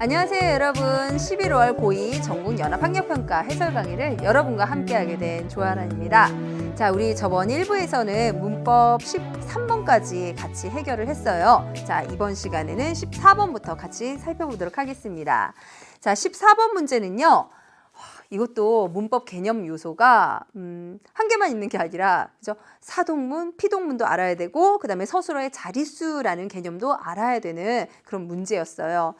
안녕하세요 여러분. 11월 고2 전국연합학력평가 해설 강의를 여러분과 함께하게 된 조아란입니다. 자, 우리 저번 1부에서는 문법 13번까지 같이 해결을 했어요. 자, 이번 시간에는 14번부터 같이 살펴보도록 하겠습니다. 자, 14번 문제는요. 이것도 문법 개념 요소가 한 개만 있는 게 아니라 그죠? 사동문, 피동문도 알아야 되고 그다음에 서술어의 자릿수라는 개념도 알아야 되는 그런 문제였어요.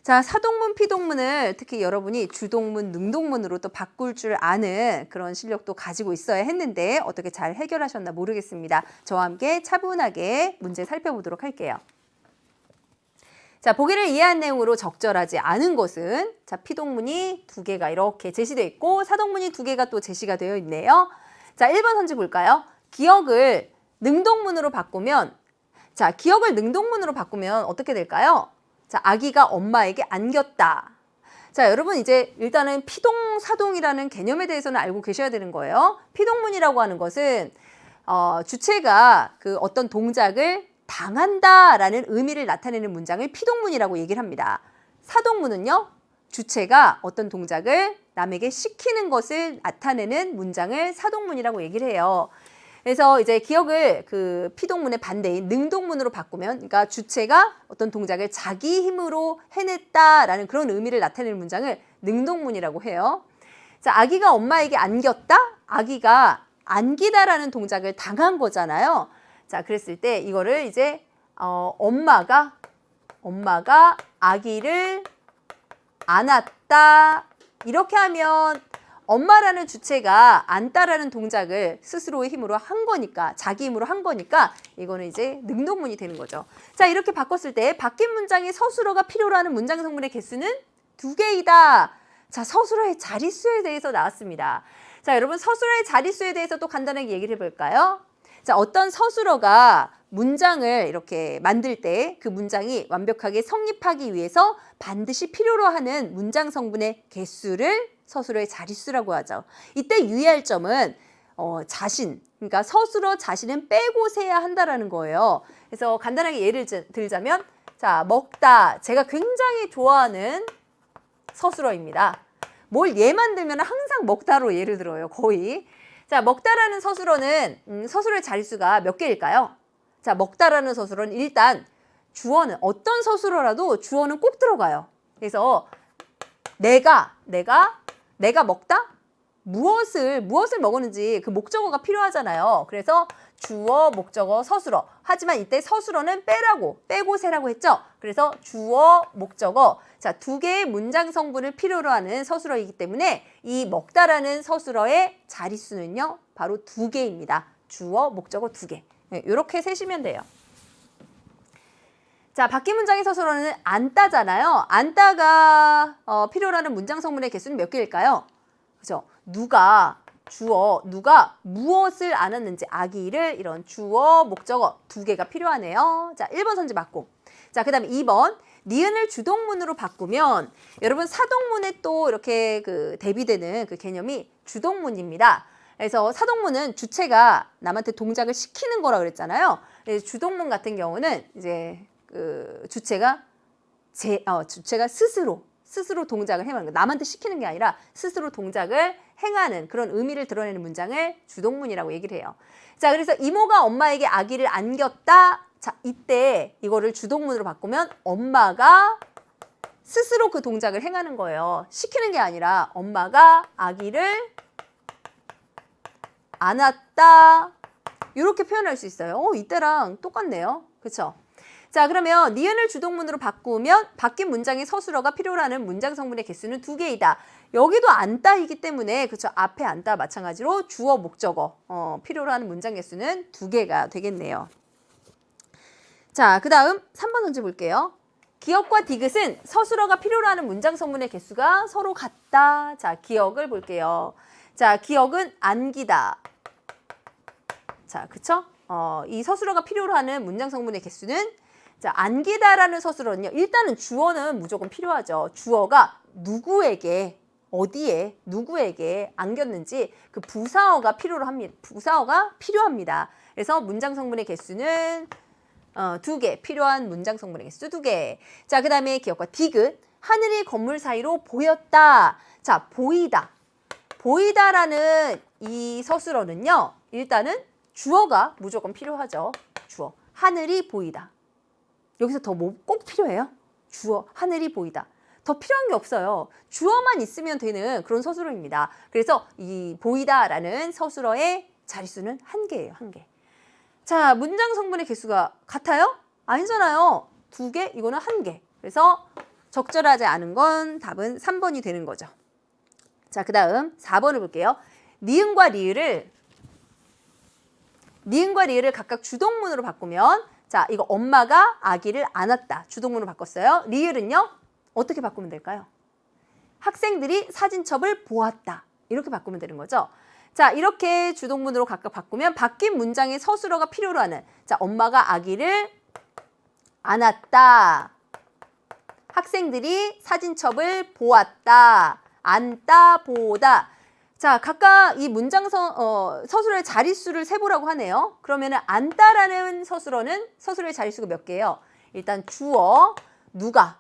자, 사동문, 피동문을 특히 여러분이 주동문, 능동문으로 또 바꿀 줄 아는 그런 실력도 가지고 있어야 했는데 어떻게 잘 해결하셨나 모르겠습니다. 저와 함께 차분하게 문제 살펴보도록 할게요. 자, 보기를 이해한 내용으로 적절하지 않은 것은 자, 피동문이 2개가 이렇게 제시되어 있고 사동문이 2개가 또 제시가 되어 있네요. 자, 1번 선지 볼까요? 기억을 능동문으로 바꾸면 자, 기억을 능동문으로 바꾸면 어떻게 될까요? 자, 아기가 엄마에게 안겼다. 자, 여러분 이제 일단은 피동, 사동이라는 개념에 대해서는 알고 계셔야 되는 거예요. 피동문이라고 하는 것은 주체가 그 어떤 동작을 당한다라는 의미를 나타내는 문장을 피동문이라고 얘기를 합니다. 사동문은요, 주체가 어떤 동작을 남에게 시키는 것을 나타내는 문장을 사동문이라고 얘기를 해요. 그래서 이제 기억을 그 피동문의 반대인 능동문으로 바꾸면, 그러니까 주체가 어떤 동작을 자기 힘으로 해냈다라는 그런 의미를 나타내는 문장을 능동문이라고 해요. 자, 아기가 엄마에게 안겼다? 아기가 안기다라는 동작을 당한 거잖아요. 자, 그랬을 때 이거를 이제 엄마가 아기를 안았다. 이렇게 하면 엄마라는 주체가 안다라는 동작을 스스로의 힘으로 한 거니까, 자기 힘으로 한 거니까 이거는 이제 능동문이 되는 거죠. 자, 이렇게 바꿨을 때 바뀐 문장의 서술어가 필요로 하는 문장 성분의 개수는 2개이다. 자, 서술어의 자릿수에 대해서 나왔습니다. 자, 여러분 서술어의 자릿수에 대해서 또 간단하게 얘기를 해볼까요? 자, 어떤 서술어가 문장을 이렇게 만들 때 그 문장이 완벽하게 성립하기 위해서 반드시 필요로 하는 문장 성분의 개수를 서술어의 자릿수라고 하죠. 이때 유의할 점은 그러니까 서술어 자신은 빼고 세야 한다라는 거예요. 그래서 간단하게 예를 들자면 자, 먹다. 제가 굉장히 좋아하는 서술어입니다. 뭘 예만 들면 항상 먹다로 예를 들어요. 거의. 자, 먹다라는 서술어는 서술어의 자릿수가 몇 개일까요? 자, 먹다라는 서술어는 일단 주어는 어떤 서술어라도 주어는 꼭 들어가요. 그래서 내가 먹다? 무엇을 먹었는지 그 목적어가 필요하잖아요. 그래서 주어, 목적어, 서술어. 하지만 이때 서술어는 빼고 세라고 했죠. 그래서 주어, 목적어. 자, 2개의 문장 성분을 필요로 하는 서술어이기 때문에 이 먹다라는 서술어의 자릿수는요, 바로 2개입니다. 주어, 목적어 2개. 이렇게 세시면 돼요. 자, 바뀐 문장의 서술어는 안다잖아요. 안다가 필요로 하는 문장 성분의 개수는 몇 개일까요? 그죠? 누가 무엇을 안았는지 아기를 이런 주어, 목적어 2개가 필요하네요. 자, 1번 선지 맞고. 자, 그 다음에 2번. 니은을 주동문으로 바꾸면 여러분 사동문에 또 이렇게 그 대비되는 그 개념이 주동문입니다. 그래서 사동문은 주체가 남한테 동작을 시키는 거라 그랬잖아요. 주동문 같은 경우는 이제 그 주체가 스스로 동작을 행하는 거. 남한테 시키는 게 아니라 스스로 동작을 행하는 그런 의미를 드러내는 문장을 주동문이라고 얘기를 해요. 자, 그래서 이모가 엄마에게 아기를 안겼다. 자, 이때 이거를 주동문으로 바꾸면 엄마가 스스로 그 동작을 행하는 거예요. 시키는 게 아니라 엄마가 아기를 안았다. 이렇게 표현할 수 있어요. 이때랑 똑같네요. 그렇죠? 자, 그러면 니은을 주동문으로 바꾸면 바뀐 문장의 서술어가 필요로 하는 문장 성분의 개수는 2개이다. 여기도 안다이기 때문에 그렇죠. 앞에 안다 마찬가지로 주어, 목적어 필요로 하는 문장 개수는 2개가 되겠네요. 자, 그 다음 3번 문제 볼게요. 기억과 디귿은 서술어가 필요로 하는 문장 성분의 개수가 서로 같다. 자, 기억을 볼게요. 자, 기억은 안기다. 자, 그쵸? 이 서술어가 필요로 하는 문장 성분의 개수는 자, 안기다라는 서술어는요. 일단은 주어는 무조건 필요하죠. 주어가 누구에게, 어디에, 누구에게 안겼는지 그 부사어가 필요합니다. 그래서 문장 성분의 개수는 2개, 필요한 문장 성분의 개수 2개. 자, 그 다음에 기억과 디귿. 하늘이 건물 사이로 보였다. 자, 보이다. 보이다라는 이 서술어는요. 일단은 주어가 무조건 필요하죠. 주어. 하늘이 보이다. 여기서 더 뭐 꼭 필요해요? 주어. 하늘이 보이다. 더 필요한 게 없어요. 주어만 있으면 되는 그런 서술어입니다. 그래서 이 보이다라는 서술어의 자릿수는 1개예요. 1개. 자, 문장 성분의 개수가 같아요? 아니잖아요. 2개, 이거는 1개. 그래서 적절하지 않은 건 답은 3번이 되는 거죠. 자, 그 다음 4번을 볼게요. 니은과 리을을 각각 주동문으로 바꾸면, 자, 이거 엄마가 아기를 안았다. 주동문으로 바꿨어요. 리을은요? 어떻게 바꾸면 될까요? 학생들이 사진첩을 보았다. 이렇게 바꾸면 되는 거죠. 자, 이렇게 주동문으로 각각 바꾸면 바뀐 문장의 서술어가 필요로 하는, 자, 엄마가 아기를 안았다. 학생들이 사진첩을 보았다. 안다, 보다. 자, 각각 이 문장 서술어의 자릿수를 세보라고 하네요. 그러면은 안다라는 서술어의 자릿수가 몇 개예요? 일단 주어, 누가,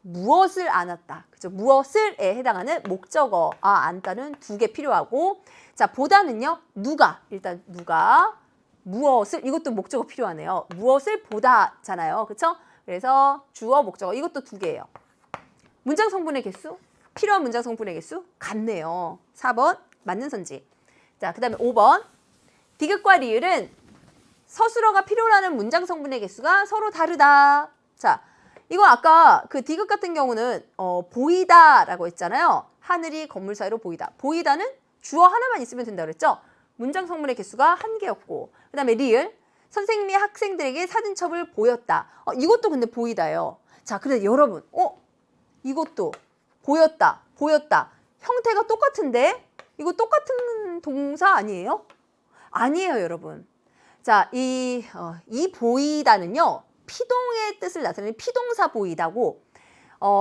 무엇을 안았다. 그죠? 무엇을에 해당하는 목적어. 안다는 2개 필요하고. 자, 보다는요. 누가. 일단 누가 무엇을, 이것도 목적어 필요하네요. 무엇을 보다잖아요. 그렇죠? 그래서 주어, 목적어 이것도 2개예요. 문장 성분의 개수? 필요한 문장 성분의 개수? 같네요. 4번 맞는 선지. 자, 그 다음에 5번. 디귿과 리을은 서술어가 필요로 하는 문장 성분의 개수가 서로 다르다. 자, 이거 아까 그 디귿 같은 경우는 보이다라고 했잖아요. 하늘이 건물 사이로 보이다. 보이다는 주어 하나만 있으면 된다고 그랬죠. 문장 성분의 개수가 1개였고, 그 다음에 리을, 선생님이 학생들에게 사진첩을 보였다. 이것도 근데 보이다예요. 자, 그래서 여러분, 이것도 보였다, 보였다. 형태가 똑같은데? 이거 똑같은 동사 아니에요? 아니에요, 여러분. 자, 이 보이다는요. 피동의 뜻을 나타내는 피동사 보이다고,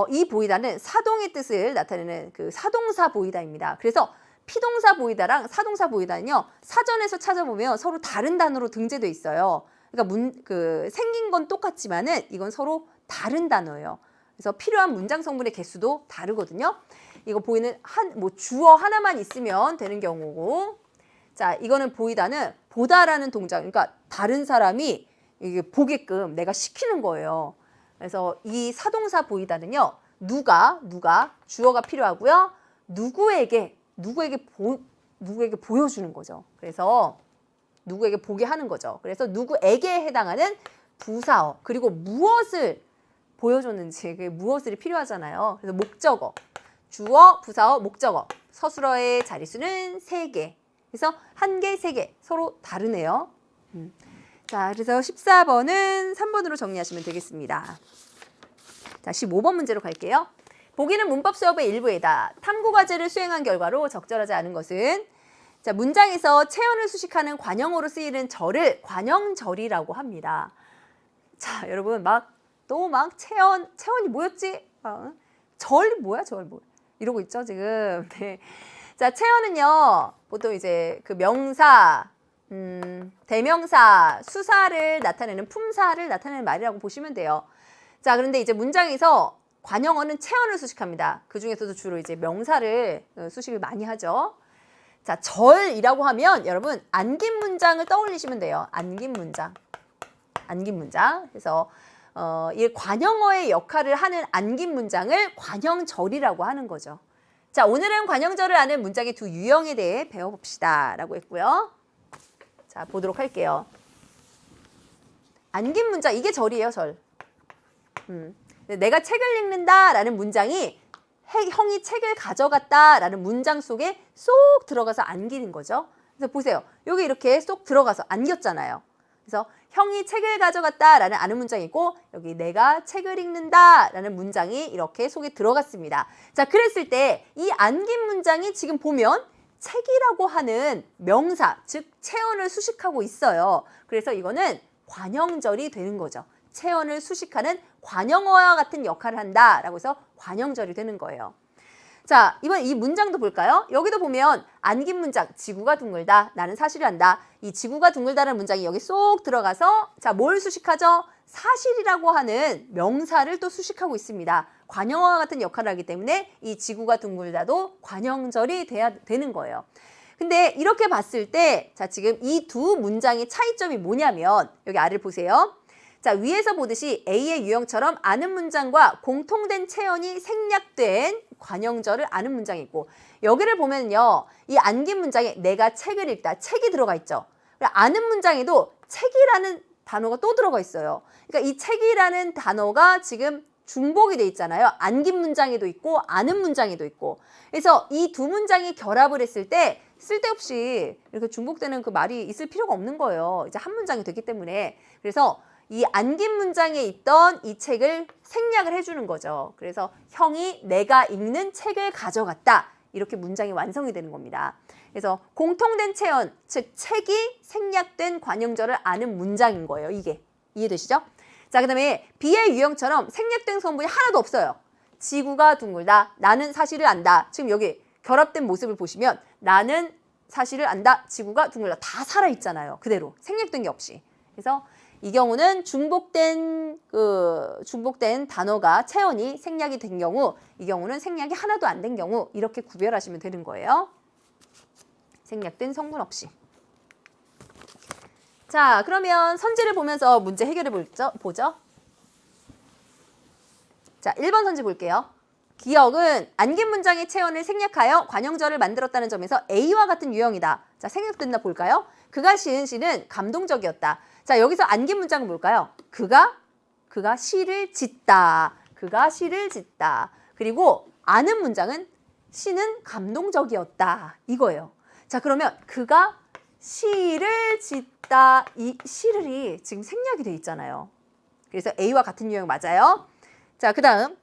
이 보이다는 사동의 뜻을 나타내는 그 사동사 보이다입니다. 그래서 피동사 보이다랑 사동사 보이다는요, 사전에서 찾아보면 서로 다른 단어로 등재돼 있어요. 그러니까 생긴 건 똑같지만은 이건 서로 다른 단어예요. 그래서 필요한 문장 성분의 개수도 다르거든요. 이거 보이는 주어 하나만 있으면 되는 경우고, 자, 이거는 보이다는 보다라는 동작, 그러니까 다른 사람이 이게 보게끔 내가 시키는 거예요. 그래서 이 사동사 보이다는요, 누가 주어가 필요하고요, 누구에게 보여주는 거죠. 그래서 누구에게 보게 하는 거죠. 그래서 누구에게 해당하는 부사어, 그리고 무엇을 보여줬는지, 그게 무엇이 필요하잖아요. 그래서 목적어, 주어, 부사어, 목적어, 서술어의 자릿수는 3개. 그래서 1개, 3개 서로 다르네요. 자, 그래서 14번은 3번으로 정리하시면 되겠습니다. 자, 15번 문제로 갈게요. 보기는 문법 수업의 일부이다. 탐구 과제를 수행한 결과로 적절하지 않은 것은, 자, 문장에서 체언을 수식하는 관형어로 쓰이는 절을 관형절이라고 합니다. 자, 여러분 체언이 뭐였지? 절이 뭐야? 이러고 있죠, 지금. 네. 자, 체언은요, 보통 이제 그 명사, 대명사, 수사를 나타내는, 품사를 나타내는 말이라고 보시면 돼요. 자, 그런데 이제 문장에서 관형어는 체언을 수식합니다. 그 중에서도 주로 이제 명사를 수식을 많이 하죠. 자, 절이라고 하면 여러분 안긴 문장을 떠올리시면 돼요. 안긴 문장. 그래서 이 관형어의 역할을 하는 안긴 문장을 관형절이라고 하는 거죠. 자, 오늘은 관형절을 아는 문장의 2 유형에 대해 배워봅시다 라고 했고요. 자, 보도록 할게요. 안긴 문장, 이게 절이에요, 절. 내가 책을 읽는다 라는 문장이 형이 책을 가져갔다 라는 문장 속에 쏙 들어가서 안기는 거죠. 그래서 보세요. 여기 이렇게 쏙 들어가서 안겼잖아요. 그래서 형이 책을 가져갔다 라는 아는 문장이 있고, 여기 내가 책을 읽는다 라는 문장이 이렇게 속에 들어갔습니다. 자, 그랬을 때 이 안긴 문장이 지금 보면 책이라고 하는 명사, 즉 체언을 수식하고 있어요. 그래서 이거는 관형절이 되는 거죠. 체언을 수식하는 관형어와 같은 역할을 한다라고 해서 관형절이 되는 거예요. 자, 이번 이 문장도 볼까요? 여기도 보면 안긴 문장, 지구가 둥글다, 나는 사실을 안다. 이 지구가 둥글다라는 문장이 여기 쏙 들어가서, 자, 뭘 수식하죠? 사실이라고 하는 명사를 또 수식하고 있습니다. 관형어와 같은 역할을 하기 때문에 이 지구가 둥글다도 관형절이 돼야 되는 거예요. 근데 이렇게 봤을 때, 자, 지금 이 두 문장의 차이점이 뭐냐면, 여기 아래를 보세요. 자, 위에서 보듯이 A의 유형처럼 아는 문장과 공통된 체언이 생략된 관형절을 아는 문장이 있고, 여기를 보면요, 이 안긴 문장에 내가 책을 읽다, 책이 들어가 있죠. 아는 문장에도 책이라는 단어가 또 들어가 있어요. 그러니까 이 책이라는 단어가 지금 중복이 돼 있잖아요. 안긴 문장에도 있고 아는 문장에도 있고. 그래서 이 두 문장이 결합을 했을 때 쓸데없이 이렇게 중복되는 그 말이 있을 필요가 없는 거예요. 이제 한 문장이 되기 때문에. 그래서 이 안긴 문장에 있던 이 책을 생략을 해주는 거죠. 그래서 형이 내가 읽는 책을 가져갔다. 이렇게 문장이 완성이 되는 겁니다. 그래서 공통된 체언, 즉 책이 생략된 관형절을 아는 문장인 거예요. 이게. 이해되시죠? 자, 그 다음에 B의 유형처럼 생략된 성분이 하나도 없어요. 지구가 둥글다. 나는 사실을 안다. 지금 여기 결합된 모습을 보시면 나는 사실을 안다. 지구가 둥글다. 다 살아있잖아요. 그대로. 생략된 게 없이. 그래서 이 경우는 중복된 단어가 체언이 생략이 된 경우, 이 경우는 생략이 하나도 안 된 경우 이렇게 구별하시면 되는 거예요. 생략된 성분 없이. 자, 그러면 선지를 보면서 문제 해결해 보죠. 자, 1번 선지 볼게요. 기억은 안긴 문장의 체언을 생략하여 관형절을 만들었다는 점에서 A와 같은 유형이다. 자, 생략됐나 볼까요? 그가 시은 시는 감동적이었다. 자, 여기서 안긴 문장은 뭘까요? 그가 시를 짓다. 그가 시를 짓다. 그리고 아는 문장은 시는 감동적이었다. 이거예요. 자, 그러면 그가 시를 짓다. 이 시를이 지금 생략이 돼 있잖아요. 그래서 A와 같은 유형 맞아요. 자, 그 다음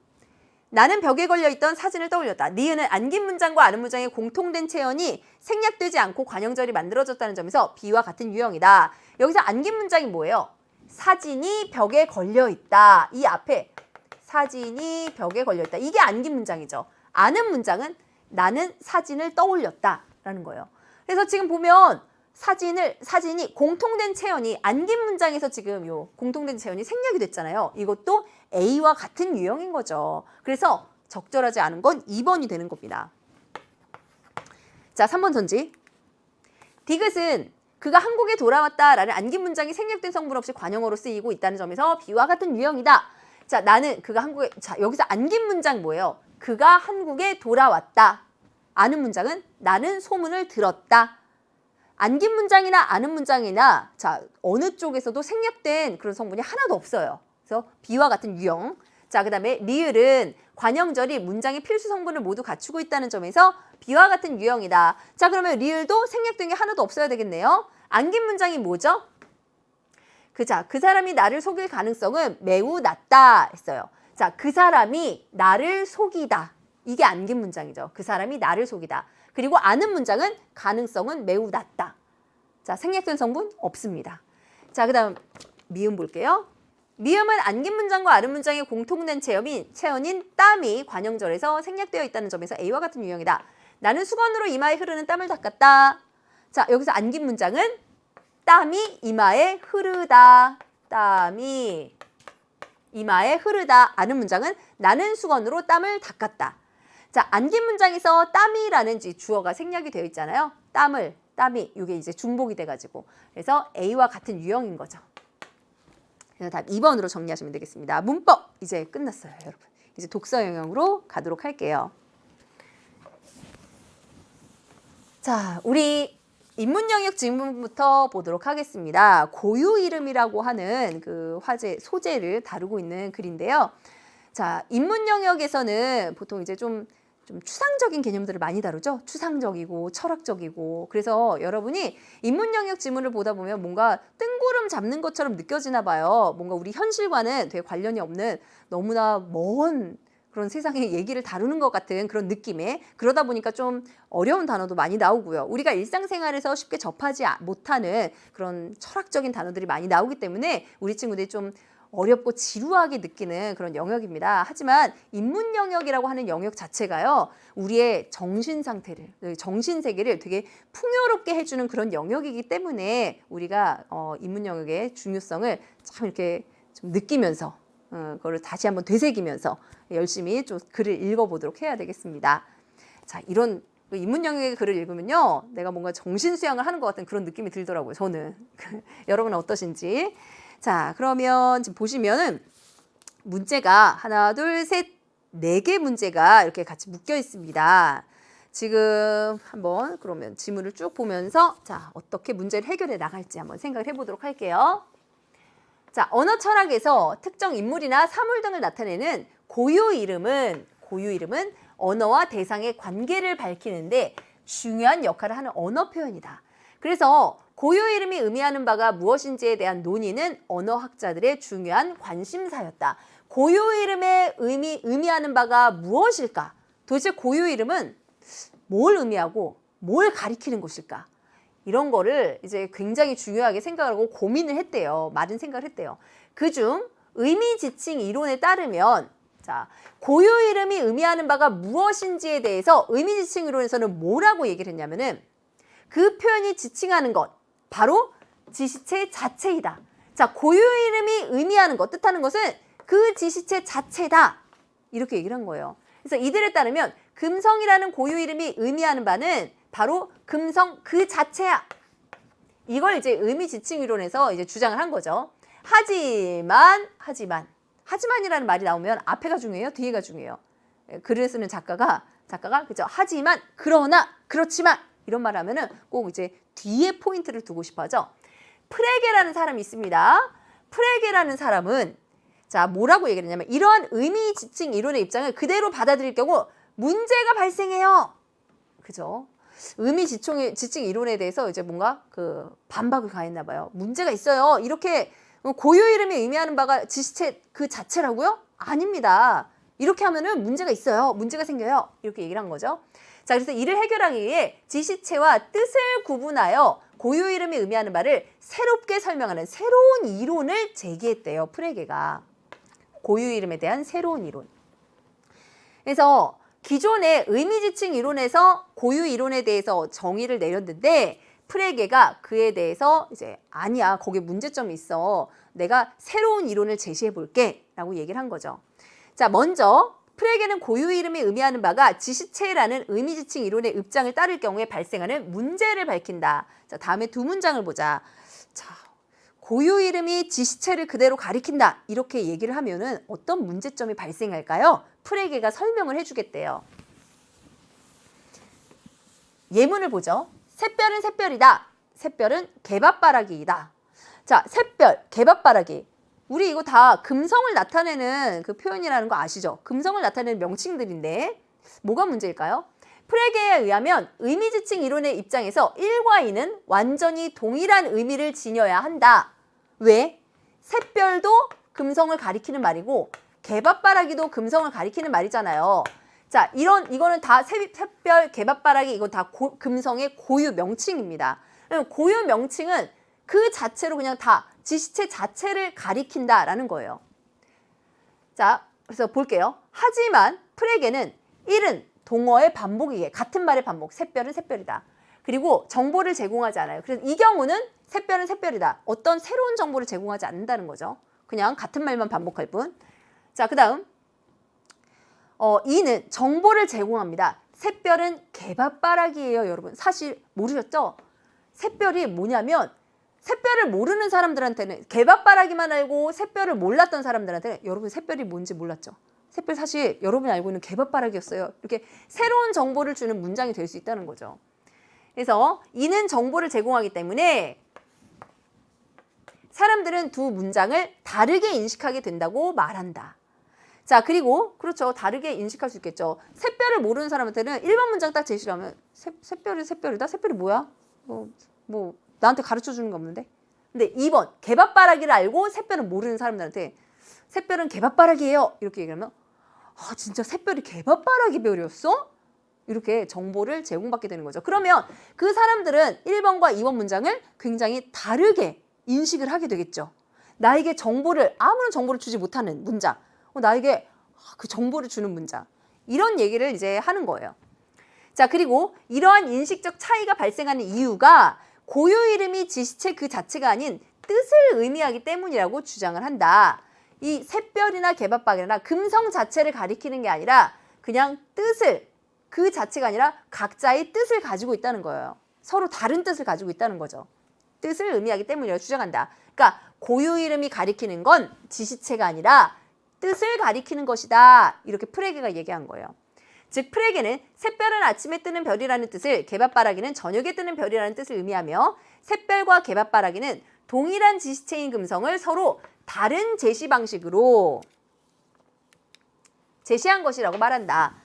나는 벽에 걸려있던 사진을 떠올렸다. 니은은 안긴 문장과 아는 문장의 공통된 체언이 생략되지 않고 관형절이 만들어졌다는 점에서 B와 같은 유형이다. 여기서 안긴 문장이 뭐예요? 사진이 벽에 걸려있다. 이 앞에 사진이 벽에 걸려있다. 이게 안긴 문장이죠. 아는 문장은 나는 사진을 떠올렸다 라는 거예요. 그래서 지금 보면 사진이 공통된 체언이 안긴 문장에서 지금 요 공통된 체언이 생략이 됐잖아요. 이것도 A와 같은 유형인 거죠. 그래서 적절하지 않은 건 2번이 되는 겁니다. 자, 3번 선지. 디귿은 그가 한국에 돌아왔다라는 안긴 문장이 생략된 성분 없이 관형어로 쓰이고 있다는 점에서 B와 같은 유형이다. 자, 나는 그가 한국에, 자, 여기서 안긴 문장 뭐예요? 그가 한국에 돌아왔다. 아는 문장은 나는 소문을 들었다. 안긴 문장이나 아는 문장이나 자, 어느 쪽에서도 생략된 그런 성분이 하나도 없어요. 그래서 B와 같은 유형. 자, 그 다음에 리을은 관형절이 문장의 필수 성분을 모두 갖추고 있다는 점에서 B와 같은 유형이다. 자, 그러면 리을도 생략된 게 하나도 없어야 되겠네요. 안긴 문장이 뭐죠? 그 사람이 나를 속일 가능성은 매우 낮다 했어요. 자, 그 사람이 나를 속이다. 이게 안긴 문장이죠. 그 사람이 나를 속이다. 그리고 아는 문장은 가능성은 매우 낮다. 자, 생략된 성분 없습니다. 자, 그 다음 미음 볼게요. 미음은 안긴 문장과 아는 문장의 공통된 체언인 땀이 관형절에서 생략되어 있다는 점에서 A와 같은 유형이다. 나는 수건으로 이마에 흐르는 땀을 닦았다. 자, 여기서 안긴 문장은 땀이 이마에 흐르다. 땀이 이마에 흐르다. 아는 문장은 나는 수건으로 땀을 닦았다. 자, 안긴 문장에서 땀이라는 주어가 생략이 되어 있잖아요. 땀이 이게 이제 중복이 돼가지고 그래서 A와 같은 유형인 거죠. 그래서 답 2번으로 정리하시면 되겠습니다. 문법 이제 끝났어요, 여러분. 이제 독서 영역으로 가도록 할게요. 자, 우리 인문 영역 질문부터 보도록 하겠습니다. 고유 이름이라고 하는 그 소재를 다루고 있는 글인데요. 자, 인문 영역에서는 보통 이제 좀 추상적인 개념들을 많이 다루죠. 추상적이고 철학적이고. 그래서 여러분이 인문 영역 지문을 보다 보면 뭔가 뜬구름 잡는 것처럼 느껴지나 봐요. 뭔가 우리 현실과는 되게 관련이 없는 너무나 먼 그런 세상의 얘기를 다루는 것 같은 그런 느낌에, 그러다 보니까 좀 어려운 단어도 많이 나오고요. 우리가 일상생활에서 쉽게 접하지 못하는 그런 철학적인 단어들이 많이 나오기 때문에 우리 친구들이 좀 어렵고 지루하게 느끼는 그런 영역입니다. 하지만 인문 영역이라고 하는 영역 자체가요, 우리의 정신 상태를, 정신 세계를 되게 풍요롭게 해주는 그런 영역이기 때문에 우리가 인문 영역의 중요성을 참 이렇게 좀 느끼면서 그거를 다시 한번 되새기면서 열심히 좀 글을 읽어보도록 해야 되겠습니다. 자, 이런 인문 영역의 글을 읽으면요, 내가 뭔가 정신 수양을 하는 것 같은 그런 느낌이 들더라고요. 저는. 여러분은 어떠신지? 자, 그러면 지금 보시면은 문제가 하나, 둘, 셋, 4개 문제가 이렇게 같이 묶여 있습니다. 지금 한번 그러면 지문을 쭉 보면서 자, 어떻게 문제를 해결해 나갈지 한번 생각을 해보도록 할게요. 자, 언어 철학에서 특정 인물이나 사물 등을 나타내는 고유 이름은 언어와 대상의 관계를 밝히는데 중요한 역할을 하는 언어 표현이다. 그래서 고유 이름이 의미하는 바가 무엇인지에 대한 논의는 언어학자들의 중요한 관심사였다. 고유 이름의 의미하는 바가 무엇일까? 도대체 고유 이름은 뭘 의미하고 뭘 가리키는 것일까? 이런 거를 이제 굉장히 중요하게 생각을 하고 고민을 했대요. 많은 생각을 했대요. 그중 의미 지칭 이론에 따르면 자, 고유 이름이 의미하는 바가 무엇인지에 대해서 의미 지칭 이론에서는 뭐라고 얘기를 했냐면은 그 표현이 지칭하는 것, 바로 지시체 자체이다. 자, 고유 이름이 의미하는 것, 뜻하는 것은 그 지시체 자체다. 이렇게 얘기를 한 거예요. 그래서 이들에 따르면 금성이라는 고유 이름이 의미하는 바는 바로 금성 그 자체야. 이걸 이제 의미 지칭 이론에서 이제 주장을 한 거죠. 하지만이라는 말이 나오면 앞에가 중요해요, 뒤에가 중요해요. 글을 쓰는 작가가 그죠? 하지만, 그러나, 그렇지만 이런 말을 하면은 꼭 이제 뒤에 포인트를 두고 싶어 하죠. 프레게라는 사람이 있습니다. 프레게라는 사람은 자, 뭐라고 얘기를 했냐면 이러한 의미 지칭 이론의 입장을 그대로 받아들일 경우 문제가 발생해요. 그죠? 의미 지칭 이론에 대해서 이제 뭔가 그 반박을 가했나 봐요. 문제가 있어요. 이렇게 고유 이름이 의미하는 바가 지시체 그 자체라고요? 아닙니다. 이렇게 하면은 문제가 있어요. 문제가 생겨요. 이렇게 얘기를 한 거죠. 자, 그래서 이를 해결하기 위해 지시체와 뜻을 구분하여 고유 이름이 의미하는 바를 새롭게 설명하는 새로운 이론을 제기했대요. 프레게가. 고유 이름에 대한 새로운 이론. 그래서 기존의 의미 지칭 이론에서 고유 이론에 대해서 정의를 내렸는데 프레게가 그에 대해서 이제 아니야, 거기에 문제점이 있어. 내가 새로운 이론을 제시해 볼게 라고 얘기를 한 거죠. 자, 먼저 프레게는 고유 이름이 의미하는 바가 지시체라는 의미 지칭 이론의 입장을 따를 경우에 발생하는 문제를 밝힌다. 자, 다음에 두 문장을 보자. 자, 고유 이름이 지시체를 그대로 가리킨다. 이렇게 얘기를 하면은 어떤 문제점이 발생할까요? 프레게가 설명을 해주겠대요. 예문을 보죠. 샛별은 샛별이다. 샛별은 개밥바라기이다. 자, 샛별, 개밥바라기. 우리 이거 다 금성을 나타내는 그 표현이라는 거 아시죠? 금성을 나타내는 명칭들인데 뭐가 문제일까요? 프레게에 의하면 의미지칭 이론의 입장에서 1과 2는 완전히 동일한 의미를 지녀야 한다. 왜? 샛별도 금성을 가리키는 말이고 개밥바라기도 금성을 가리키는 말이잖아요. 자, 이거는 다 샛별, 개밥바라기 이건 다 금성의 고유 명칭입니다. 고유 명칭은 그 자체로 그냥 다 지시체 자체를 가리킨다라는 거예요. 자, 그래서 볼게요. 하지만 프레게는 1은 동어의 반복이게 같은 말의 반복, 샛별은 샛별이다. 그리고 정보를 제공하지 않아요. 그래서 이 경우는 샛별은 샛별이다. 어떤 새로운 정보를 제공하지 않는다는 거죠. 그냥 같은 말만 반복할 뿐. 자, 그 다음 2는 정보를 제공합니다. 샛별은 개밥바라기예요, 여러분. 사실 모르셨죠? 샛별이 뭐냐면 샛별을 모르는 사람들한테는 개밥바라기만 알고 샛별을 몰랐던 사람들한테는 여러분 샛별이 뭔지 몰랐죠? 샛별 사실 여러분이 알고 있는 개밥바라기였어요. 이렇게 새로운 정보를 주는 문장이 될 수 있다는 거죠. 그래서 이는 정보를 제공하기 때문에 사람들은 두 문장을 다르게 인식하게 된다고 말한다. 자, 그리고 그렇죠. 다르게 인식할 수 있겠죠. 샛별을 모르는 사람한테는 1번 문장 딱 제시를 하면 샛별이 샛별이다? 샛별이 뭐야? 뭐 나한테 가르쳐 주는 거 없는데? 근데 2번 개밥바라기를 알고 샛별은 모르는 사람들한테 샛별은 개밥바라기예요. 이렇게 얘기하면 아, 진짜 샛별이 개밥바라기 별이었어? 이렇게 정보를 제공받게 되는 거죠. 그러면 그 사람들은 1번과 2번 문장을 굉장히 다르게 인식을 하게 되겠죠. 나에게 아무런 정보를 주지 못하는 문장, 나에게 그 정보를 주는 문장, 이런 얘기를 이제 하는 거예요. 자, 그리고 이러한 인식적 차이가 발생하는 이유가 고유 이름이 지시체 그 자체가 아닌 뜻을 의미하기 때문이라고 주장을 한다. 이 샛별이나 개밥박이나 금성 자체를 가리키는 게 아니라 그냥 뜻을, 그 자체가 아니라 각자의 뜻을 가지고 있다는 거예요. 서로 다른 뜻을 가지고 있다는 거죠. 뜻을 의미하기 때문이라고 주장한다. 그러니까 고유 이름이 가리키는 건 지시체가 아니라 뜻을 가리키는 것이다. 이렇게 프레게가 얘기한 거예요. 즉 프레게는 샛별은 아침에 뜨는 별이라는 뜻을, 개밥바라기는 저녁에 뜨는 별이라는 뜻을 의미하며 샛별과 개밥바라기는 동일한 지시체인 금성을 서로 다른 제시 방식으로 제시한 것이라고 말한다.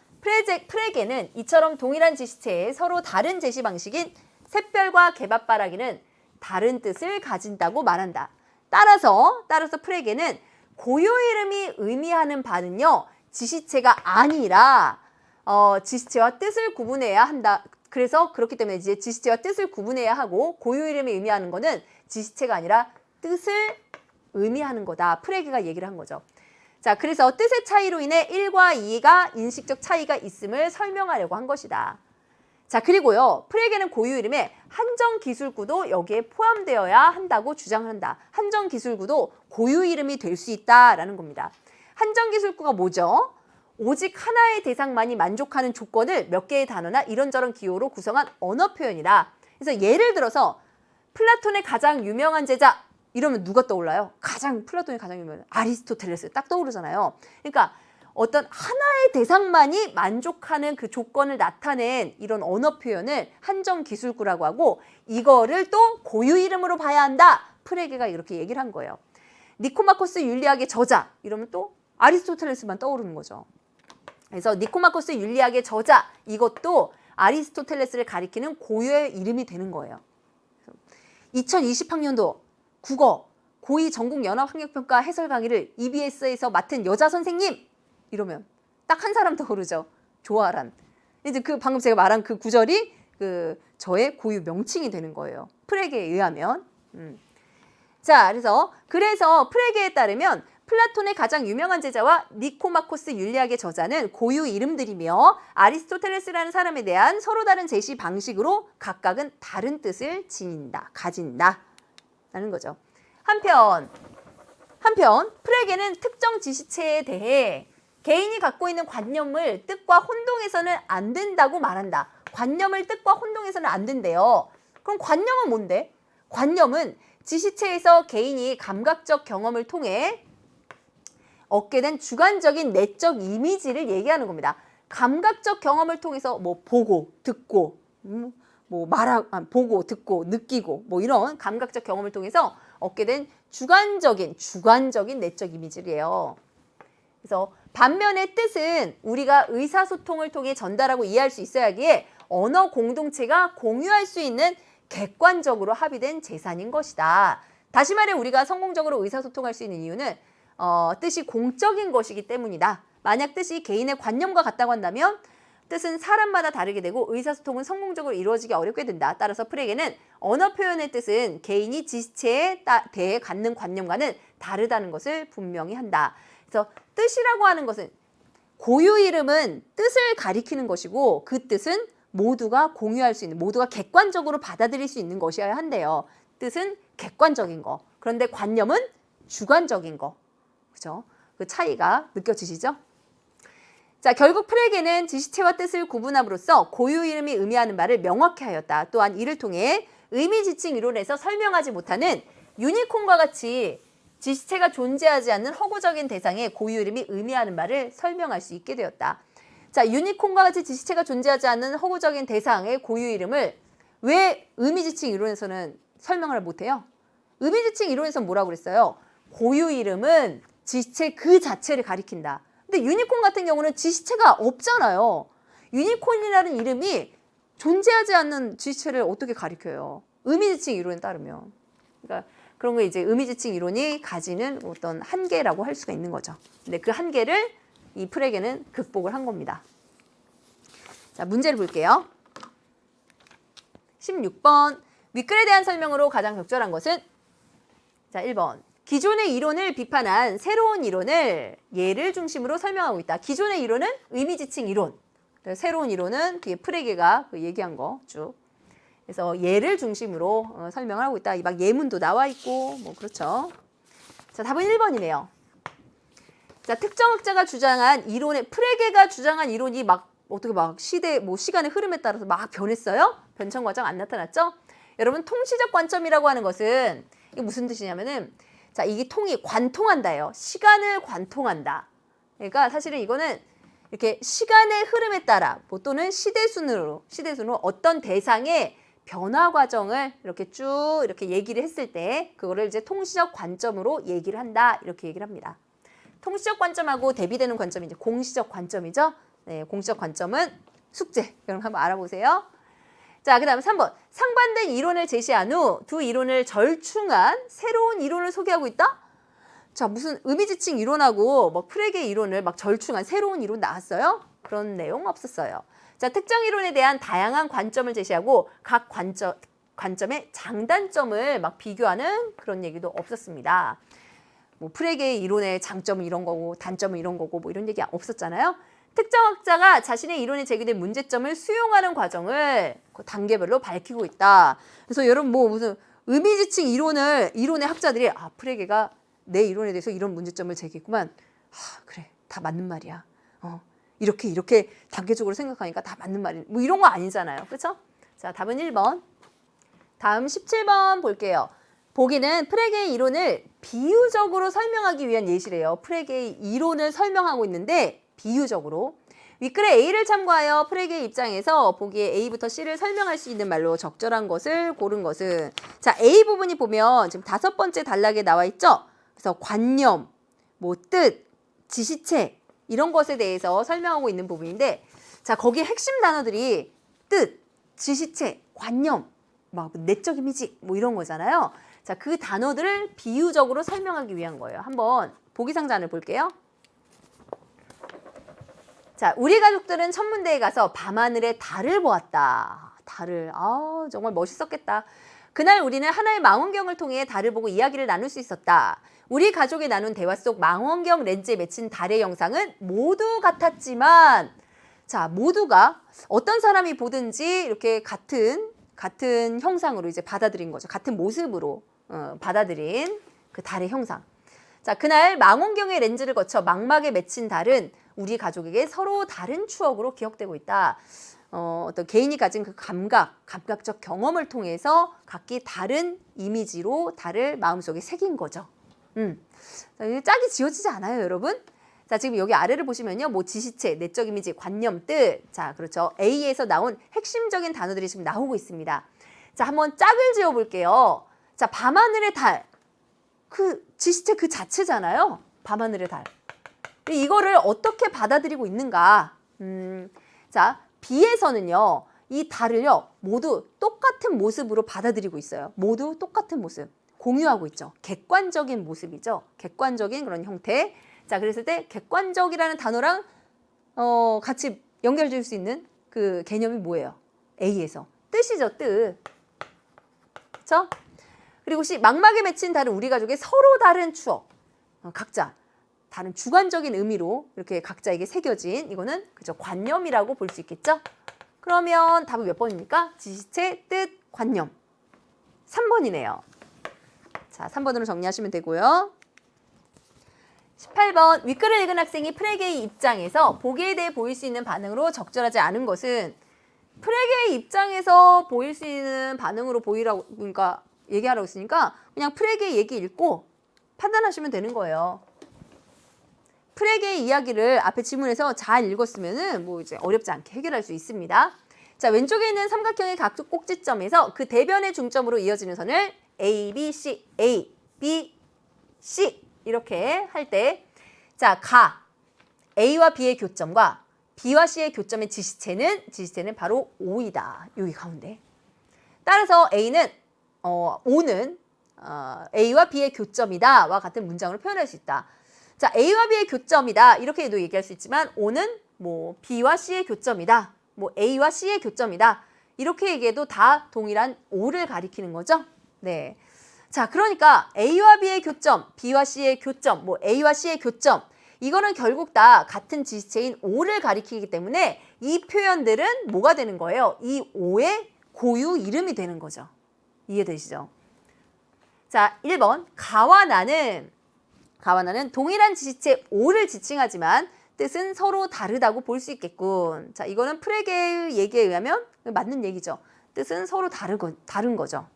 프레게는 이처럼 동일한 지시체에 서로 다른 제시 방식인 샛별과 개밥바라기는 다른 뜻을 가진다고 말한다. 따라서 프레게는 고유 이름이 의미하는 바는요, 지시체가 아니라 지시체와 뜻을 구분해야 한다. 그래서 그렇기 때문에 이제 지시체와 뜻을 구분해야 하고 고유 이름이 의미하는 거는 지시체가 아니라 뜻을 의미하는 거다. 프레게가 얘기를 한 거죠. 자, 그래서 뜻의 차이로 인해 1과 2가 인식적 차이가 있음을 설명하려고 한 것이다. 자, 그리고요, 프레게는 고유 이름에 한정 기술구도 여기에 포함되어야 한다고 주장한다. 한정 기술구도 고유 이름이 될 수 있다라는 겁니다. 한정 기술구가 뭐죠? 오직 하나의 대상만이 만족하는 조건을 몇 개의 단어나 이런저런 기호로 구성한 언어 표현이다. 그래서 예를 들어서 플라톤의 가장 유명한 제자 이러면 누가 떠올라요? 플라톤이 가장 유명한 아리스토텔레스 딱 떠오르잖아요. 그러니까 어떤 하나의 대상만이 만족하는 그 조건을 나타낸 이런 언어 표현을 한정 기술구라고 하고, 이거를 또 고유 이름으로 봐야 한다. 프레게가 이렇게 얘기를 한 거예요. 니코마코스 율리학의 저자 이러면 또 아리스토텔레스만 떠오르는 거죠. 그래서 니코마코스 율리학의 저자, 이것도 아리스토텔레스를 가리키는 고유의 이름이 되는 거예요. 2020학년도 국어 고2 전국 연합학력평가 해설 강의를 EBS에서 맡은 여자 선생님 이러면 딱 한 사람 떠오르죠. 조아란. 이제 그 방금 제가 말한 그 구절이 그 저의 고유 명칭이 되는 거예요. 프레게에 의하면. 자, 그래서 프레게에 따르면 플라톤의 가장 유명한 제자와 니코마코스 율리학의 저자는 고유 이름들이며 아리스토텔레스라는 사람에 대한 서로 다른 제시 방식으로 각각은 다른 뜻을 가진다 라는 거죠. 한편 프레게는 특정 지시체에 대해 개인이 갖고 있는 관념을 뜻과 혼동해서는 안 된다고 말한다. 관념을 뜻과 혼동해서는 안 된대요. 그럼 관념은 뭔데? 관념은 지시체에서 개인이 감각적 경험을 통해 얻게 된 주관적인 내적 이미지를 얘기하는 겁니다. 감각적 경험을 통해서 뭐 보고, 듣고, 보고, 듣고, 느끼고 뭐 이런 감각적 경험을 통해서 얻게 된 주관적인 내적 이미지예요. 그래서 반면에 뜻은 우리가 의사소통을 통해 전달하고 이해할 수 있어야 하기에 언어 공동체가 공유할 수 있는 객관적으로 합의된 재산인 것이다. 다시 말해 우리가 성공적으로 의사소통할 수 있는 이유는 뜻이 공적인 것이기 때문이다. 만약 뜻이 개인의 관념과 같다고 한다면 뜻은 사람마다 다르게 되고 의사소통은 성공적으로 이루어지기 어렵게 된다. 따라서 프레게는 언어 표현의 뜻은 개인이 지시체에 대해 갖는 관념과는 다르다는 것을 분명히 한다. 그래서 뜻이라고 하는 것은 고유 이름은 뜻을 가리키는 것이고 그 뜻은 모두가 공유할 수 있는, 모두가 객관적으로 받아들일 수 있는 것이어야 한대요. 뜻은 객관적인 거. 그런데 관념은 주관적인 거. 그죠? 그 차이가 느껴지시죠? 자, 결국 프레게는 지시체와 뜻을 구분함으로써 고유 이름이 의미하는 바를 명확히 하였다. 또한 이를 통해 의미지칭 이론에서 설명하지 못하는 유니콘과 같이 지시체가 존재하지 않는 허구적인 대상의 고유 이름이 의미하는 바를 설명할 수 있게 되었다. 자, 유니콘과 같이 지시체가 존재하지 않는 허구적인 대상의 고유 이름을 왜 의미지칭 이론에서는 설명을 못해요? 의미지칭 이론에서는 뭐라고 그랬어요? 고유 이름은 지시체 그 자체를 가리킨다. 근데 유니콘 같은 경우는 지시체가 없잖아요. 유니콘이라는 이름이 존재하지 않는 지시체를 어떻게 가리켜요? 의미지칭 이론에 따르면. 그러니까 그런 거 이제 의미지칭 이론이 가지는 어떤 한계라고 할 수가 있는 거죠. 근데 그 한계를 이 프레게는 극복을 한 겁니다. 자, 문제를 볼게요. 16번. 윗글에 대한 설명으로 가장 적절한 것은? 자, 1번. 기존의 이론을 비판한 새로운 이론을 예를 중심으로 설명하고 있다. 기존의 이론은 의미지칭 이론. 새로운 이론은 뒤에 프레게가 얘기한 거 쭉. 그래서 예를 중심으로 설명을 하고 있다. 막 예문도 나와 있고 뭐 그렇죠. 자, 답은 1번이네요. 자, 특정학자가 주장한 이론의 프레게가 주장한 이론이 막 어떻게 막 시간의 흐름에 따라서 막 변했어요? 변천 과정 안 나타났죠? 여러분, 통시적 관점이라고 하는 것은 이게 무슨 뜻이냐면은 자, 이게 통이 관통한다예요. 시간을 관통한다. 그러니까 사실은 이거는 이렇게 시간의 흐름에 따라 또는 시대순으로 어떤 대상의 변화 과정을 이렇게 쭉 이렇게 얘기를 했을 때 그거를 이제 통시적 관점으로 얘기를 한다. 이렇게 얘기를 합니다. 통시적 관점하고 대비되는 관점이 이제 공시적 관점이죠. 네, 공시적 관점은 숙제. 여러분 한번 알아보세요. 자, 그 다음 3번. 상반된 이론을 제시한 후 두 이론을 절충한 새로운 이론을 소개하고 있다? 자, 무슨 의미지칭 이론하고 뭐 프레게 이론을 막 절충한 새로운 이론 나왔어요? 그런 내용 없었어요. 자, 특정 이론에 대한 다양한 관점을 제시하고 각 관점의 장단점을 막 비교하는 그런 얘기도 없었습니다. 뭐 프레게의 이론의 장점은 이런 거고 단점은 이런 거고 뭐 이런 얘기 없었잖아요. 특정학자가 자신의 이론에 제기된 문제점을 수용하는 과정을 그 단계별로 밝히고 있다. 그래서 여러분 뭐 무슨 의미지칭 이론의 학자들이 프레게가 내 이론에 대해서 이런 문제점을 제기했구만. 그래, 다 맞는 말이야. 이렇게 단계적으로 생각하니까 다 맞는 말이 뭐 이런 거 아니잖아요. 그렇죠? 자, 답은 1번. 다음 17번 볼게요. 보기는 프레게의 이론을 비유적으로 설명하기 위한 예시래요. 프레게의 이론을 설명하고 있는데 비유적으로. 윗글의 A를 참고하여 프레게의 입장에서 보기에 A부터 C를 설명할 수 있는 말로 적절한 것을 고른 것은 자, A 부분이 보면 지금 5번째 단락에 나와 있죠? 그래서 관념, 뭐 뜻, 지시체 이런 것에 대해서 설명하고 있는 부분인데 자, 거기에 핵심 단어들이 뜻, 지시체, 관념, 막 내적 이미지 뭐 이런 거잖아요. 자, 그 단어들을 비유적으로 설명하기 위한 거예요. 한번 보기 상자를 볼게요. 자, 우리 가족들은 천문대에 가서 밤하늘의 달을 보았다. 달을, 정말 멋있었겠다. 그날 우리는 하나의 망원경을 통해 달을 보고 이야기를 나눌 수 있었다. 우리 가족이 나눈 대화 속 망원경 렌즈에 맺힌 달의 영상은 모두 같았지만 자, 모두가 어떤 사람이 보든지 이렇게 같은 형상으로 이제 받아들인 거죠. 같은 모습으로 받아들인 그 달의 형상. 자, 그날 망원경의 렌즈를 거쳐 망막에 맺힌 달은 우리 가족에게 서로 다른 추억으로 기억되고 있다. 어떤 개인이 가진 그 감각적 경험을 통해서 각기 다른 이미지로 달을 마음속에 새긴 거죠. 자, 짝이 지어지지 않아요, 여러분? 자, 지금 여기 아래를 보시면요. 뭐 지시체, 내적 이미지, 관념, 뜻. 자, 그렇죠. A에서 나온 핵심적인 단어들이 지금 나오고 있습니다. 자, 한번 짝을 지어 볼게요. 자, 밤하늘의 달. 그 지시체 그 자체잖아요. 밤하늘의 달. 이거를 어떻게 받아들이고 있는가? 자, B에서는요. 이 달을요. 모두 똑같은 모습으로 받아들이고 있어요. 모두 똑같은 모습. 공유하고 있죠. 객관적인 모습이죠. 객관적인 그런 형태. 자, 그랬을 때 객관적이라는 단어랑 같이 연결될 수 있는 그 개념이 뭐예요? A에서. 뜻이죠, 뜻. 그렇죠? 그리고 C, 망막에 맺힌 달은 우리 가족의 서로 다른 추억. 각자 다른 주관적인 의미로 이렇게 각자에게 새겨진 이거는 그죠, 관념이라고 볼 수 있겠죠? 그러면 답은 몇 번입니까? 지시체, 뜻, 관념. 3번이네요. 자, 3번으로 정리하시면 되고요. 18번. 윗글을 읽은 학생이 프레게의 입장에서 보기에 대해 보일 수 있는 반응으로 적절하지 않은 것은 프레게의 입장에서 보일 수 있는 반응으로 보이라고 그러니까 얘기하라고 했으니까 그냥 프레게의 얘기 읽고 판단하시면 되는 거예요. 프레게의 이야기를 앞에 지문에서 잘 읽었으면은 뭐 이제 어렵지 않게 해결할 수 있습니다. 자, 왼쪽에 있는 삼각형의 각종 꼭지점에서 그 대변의 중점으로 이어지는 선을 A, B, C, A, B, C 이렇게 할 때 자, A와 B의 교점과 B와 C의 교점의 지시체는 바로 O이다. 여기 가운데. 따라서 A는 O는 A와 B의 교점이다와 같은 문장으로 표현할 수 있다. 자, A와 B의 교점이다. 이렇게도 얘기할 수 있지만 O는 뭐 B와 C의 교점이다. 뭐 A와 C의 교점이다. 이렇게 얘기해도 다 동일한 O를 가리키는 거죠. 네. 자, 그러니까 A와 B의 교점, B와 C의 교점, 뭐 A와 C의 교점 이거는 결국 다 같은 지시체인 O를 가리키기 때문에 이 표현들은 뭐가 되는 거예요? 이 O의 고유 이름이 되는 거죠. 이해되시죠? 자, 1번 가와 나는 가와 나는 동일한 지시체 O를 지칭하지만 뜻은 서로 다르다고 볼 수 있겠군. 자, 이거는 프레게의 얘기에 의하면 맞는 얘기죠. 뜻은 서로 다른 거죠.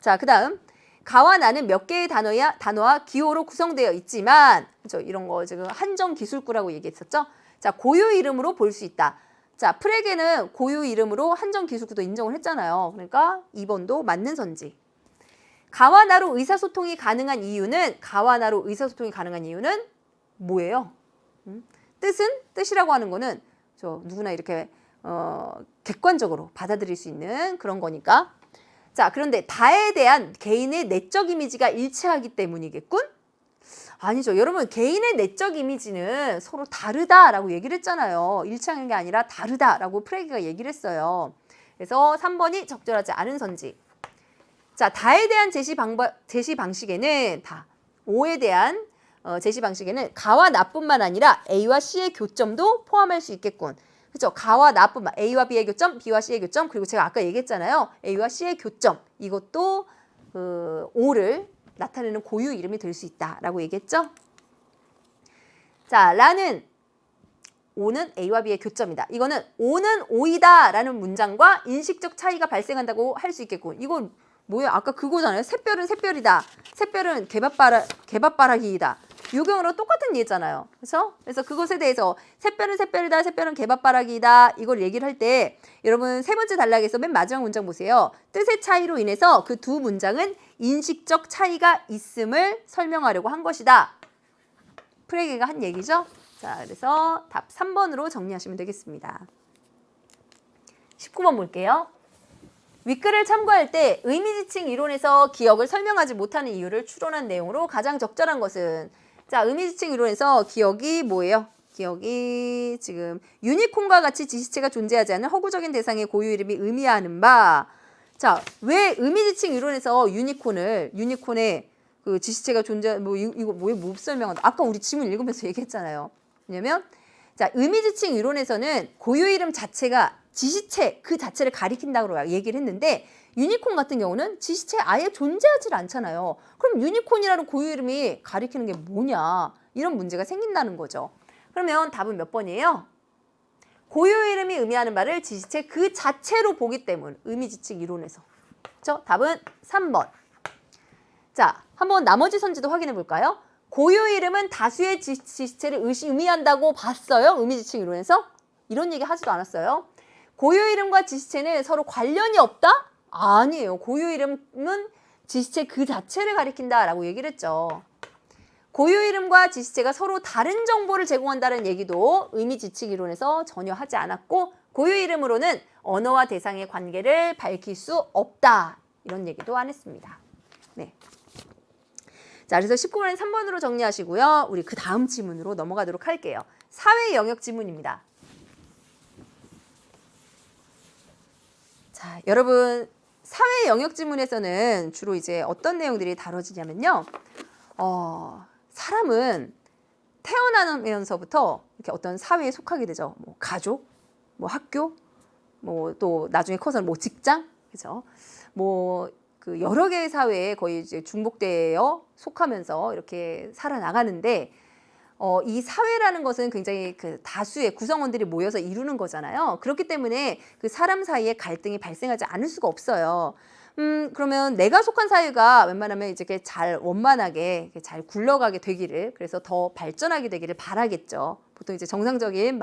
자, 그 다음 가와 나는 몇 개의 단어와 기호로 구성되어 있지만, 그렇죠? 이런 거 지금 한정 기술구라고 얘기했었죠. 자, 고유 이름으로 볼 수 있다. 자, 프레게는 고유 이름으로 한정 기술구도 인정을 했잖아요. 그러니까 2번도 맞는 선지. 가와 나로 의사소통이 가능한 이유는 뭐예요? 뜻이라고 하는 거는 누구나 이렇게 객관적으로 받아들일 수 있는 그런 거니까. 자, 그런데 다에 대한 개인의 내적 이미지가 일치하기 때문이겠군? 아니죠. 여러분, 개인의 내적 이미지는 서로 다르다라고 얘기를 했잖아요. 일치하는 게 아니라 다르다라고 프레게가 얘기를 했어요. 그래서 3번이 적절하지 않은 선지. 자, 다에 대한 제시 방식에는 O에 대한 제시 방식에는 가와 나뿐만 아니라 A와 C의 교점도 포함할 수 있겠군. 그렇죠? 가와 나뿐만, A와 B의 교점, B와 C의 교점, 그리고 제가 아까 얘기했잖아요. A와 C의 교점, 이것도 O를 나타내는 고유 이름이 될 수 있다라고 얘기했죠. 자, 라는 O는 A와 B의 교점이다. 이거는 O는 O이다 라는 문장과 인식적 차이가 발생한다고 할 수 있겠군. 이건 뭐예요? 아까 그거잖아요. 샛별은 샛별이다. 샛별은 개밥바라기이다. 이 경우로 똑같은 예잖아요. 그렇죠? 그래서 그것에 대해서 샛별은 샛별이다. 샛별은 개밥바라기이다. 이걸 얘기를 할 때 여러분 세 번째 단락에서 맨 마지막 문장 보세요. 뜻의 차이로 인해서 그 두 문장은 인식적 차이가 있음을 설명하려고 한 것이다. 프레게가 한 얘기죠. 자, 그래서 답 3번으로 정리하시면 되겠습니다. 19번 볼게요. 윗글을 참고할 때 의미지칭 이론에서 기억을 설명하지 못하는 이유를 추론한 내용으로 가장 적절한 것은, 자, 의미지칭 이론에서 기억이 뭐예요? 기억이 지금 유니콘과 같이 지시체가 존재하지 않은 허구적인 대상의 고유 이름이 의미하는 바. 자, 왜 의미지칭 이론에서 유니콘의 그 지시체가 이거 뭐 설명한다. 아까 우리 지문 읽으면서 얘기했잖아요. 왜냐면 자, 의미지칭 이론에서는 고유 이름 자체가 지시체 그 자체를 가리킨다고 얘기를 했는데, 유니콘 같은 경우는 지시체 아예 존재하지 않잖아요. 그럼 유니콘이라는 고유 이름이 가리키는 게 뭐냐, 이런 문제가 생긴다는 거죠. 그러면 답은 몇 번이에요? 고유 이름이 의미하는 바를 지시체 그 자체로 보기 때문, 의미지칭 이론에서. 그렇죠? 답은 3번. 자, 한번 나머지 선지도 확인해 볼까요? 고유 이름은 다수의 지시체를 의미한다고 봤어요? 의미지칭 이론에서? 이런 얘기 하지도 않았어요. 고유 이름과 지시체는 서로 관련이 없다? 아니에요. 고유 이름은 지시체 그 자체를 가리킨다라고 얘기를 했죠. 고유 이름과 지시체가 서로 다른 정보를 제공한다는 얘기도 의미지칭 이론에서 전혀 하지 않았고, 고유 이름으로는 언어와 대상의 관계를 밝힐 수 없다. 이런 얘기도 안 했습니다. 네. 자, 그래서 19번은 3번으로 정리하시고요. 우리 그 다음 지문으로 넘어가도록 할게요. 사회 영역 지문입니다. 자, 여러분 사회 영역 지문에서는 주로 이제 어떤 내용들이 다뤄지냐면요. 사람은 태어나면서부터 이렇게 어떤 사회에 속하게 되죠. 뭐 가족, 뭐 학교, 뭐 또 나중에 커서 뭐 직장, 그죠? 뭐 그 여러 개의 사회에 거의 이제 중복되어 속하면서 이렇게 살아나가는데, 이 사회라는 것은 굉장히 그 다수의 구성원들이 모여서 이루는 거잖아요. 그렇기 때문에 그 사람 사이에 갈등이 발생하지 않을 수가 없어요. 그러면 내가 속한 사회가 웬만하면 이제 잘 원만하게 잘 굴러가게 되기를, 그래서 더 발전하게 되기를 바라겠죠. 보통 이제 정상적인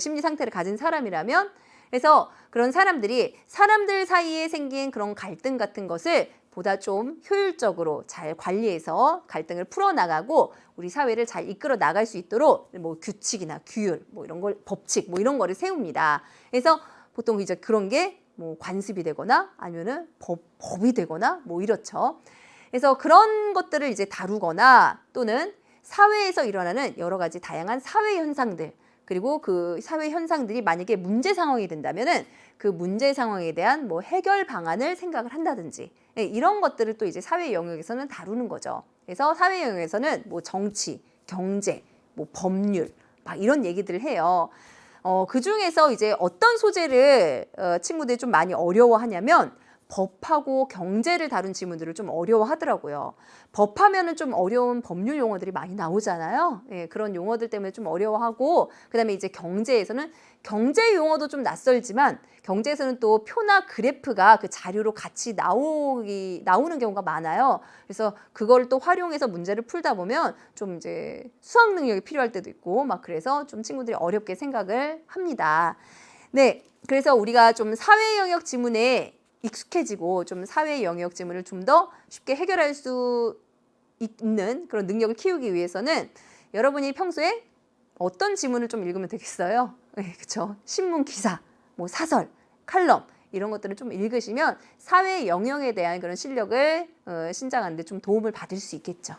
심리 상태를 가진 사람이라면. 그래서 그런 사람들이 사람들 사이에 생긴 그런 갈등 같은 것을 보다 좀 효율적으로 잘 관리해서 갈등을 풀어나가고 우리 사회를 잘 이끌어 나갈 수 있도록 뭐 규칙이나 규율, 뭐 이런 걸, 법칙, 뭐 이런 거를 세웁니다. 그래서 보통 이제 그런 게 뭐 관습이 되거나 아니면은 법이 되거나 뭐 이렇죠. 그래서 그런 것들을 이제 다루거나, 또는 사회에서 일어나는 여러 가지 다양한 사회 현상들, 그리고 그 사회 현상들이 만약에 문제 상황이 된다면은 그 문제 상황에 대한 뭐 해결 방안을 생각을 한다든지, 이런 것들을 또 이제 사회 영역에서는 다루는 거죠. 그래서 사회 영역에서는 뭐 정치, 경제, 뭐 법률, 막 이런 얘기들을 해요. 그 중에서 이제 어떤 소재를 친구들이 좀 많이 어려워하냐면 법하고 경제를 다룬 지문들을 좀 어려워하더라고요. 법하면은 좀 어려운 법률 용어들이 많이 나오잖아요. 예, 그런 용어들 때문에 좀 어려워하고, 그다음에 이제 경제에서는 경제 용어도 좀 낯설지만 경제에서는 또 표나 그래프가 그 자료로 같이 나오는 경우가 많아요. 그래서 그걸 또 활용해서 문제를 풀다 보면 좀 이제 수학 능력이 필요할 때도 있고 막 그래서 좀 친구들이 어렵게 생각을 합니다. 네, 그래서 우리가 좀 사회 영역 지문에 익숙해지고 좀 사회 영역 지문을 좀 더 쉽게 해결할 수 있는 그런 능력을 키우기 위해서는 여러분이 평소에 어떤 지문을 좀 읽으면 되겠어요? 네, 그렇죠. 신문 기사, 뭐 사설, 칼럼 이런 것들을 좀 읽으시면 사회 영역에 대한 그런 실력을 신장하는 데 좀 도움을 받을 수 있겠죠.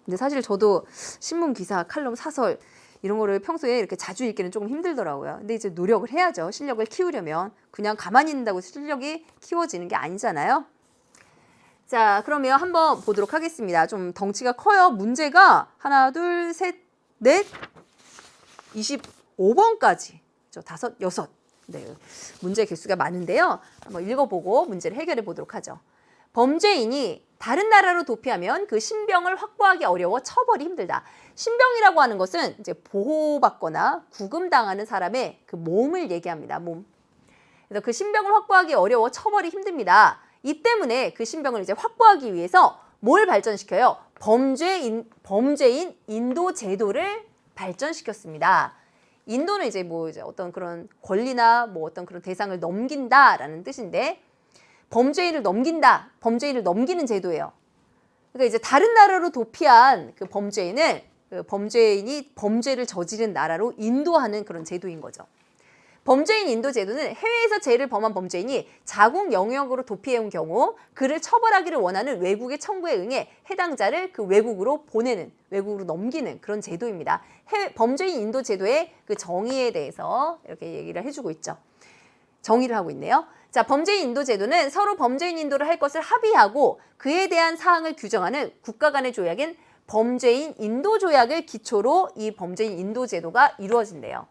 근데 사실 저도 신문 기사, 칼럼, 사설 이런 거를 평소에 이렇게 자주 읽기는 조금 힘들더라고요. 근데 이제 노력을 해야죠. 실력을 키우려면. 그냥 가만히 있는다고 실력이 키워지는 게 아니잖아요. 자, 그러면 한번 보도록 하겠습니다. 좀 덩치가 커요. 문제가 하나, 둘, 셋, 넷, 25번까지. 다섯, 여섯. 네, 문제 개수가 많은데요. 한번 읽어보고 문제를 해결해 보도록 하죠. 범죄인이 다른 나라로 도피하면 그 신병을 확보하기 어려워 처벌이 힘들다. 신병이라고 하는 것은 이제 보호받거나 구금당하는 사람의 그 몸을 얘기합니다. 몸. 그래서 그 신병을 확보하기 어려워 처벌이 힘듭니다. 이 때문에 그 신병을 이제 확보하기 위해서 뭘 발전시켜요? 범죄인 인도 제도를 발전시켰습니다. 인도는 이제 뭐 이제 어떤 그런 권리나 뭐 어떤 그런 대상을 넘긴다라는 뜻인데 범죄인을 넘긴다. 범죄인을 넘기는 제도예요. 그러니까 이제 다른 나라로 도피한 그 범죄인을 범죄인이 범죄를 저지른 나라로 인도하는 그런 제도인 거죠. 범죄인 인도 제도는 해외에서 죄를 범한 범죄인이 자국 영역으로 도피해온 경우 그를 처벌하기를 원하는 외국의 청구에 응해 해당자를 그 외국으로 보내는, 외국으로 넘기는 그런 제도입니다. 범죄인 인도 제도의 그 정의에 대해서 이렇게 얘기를 해주고 있죠. 정의를 하고 있네요. 자, 범죄인 인도 제도는 서로 범죄인 인도를 할 것을 합의하고 그에 대한 사항을 규정하는 국가 간의 조약인 범죄인 인도 조약을 기초로 이 범죄인 인도 제도가 이루어진대요.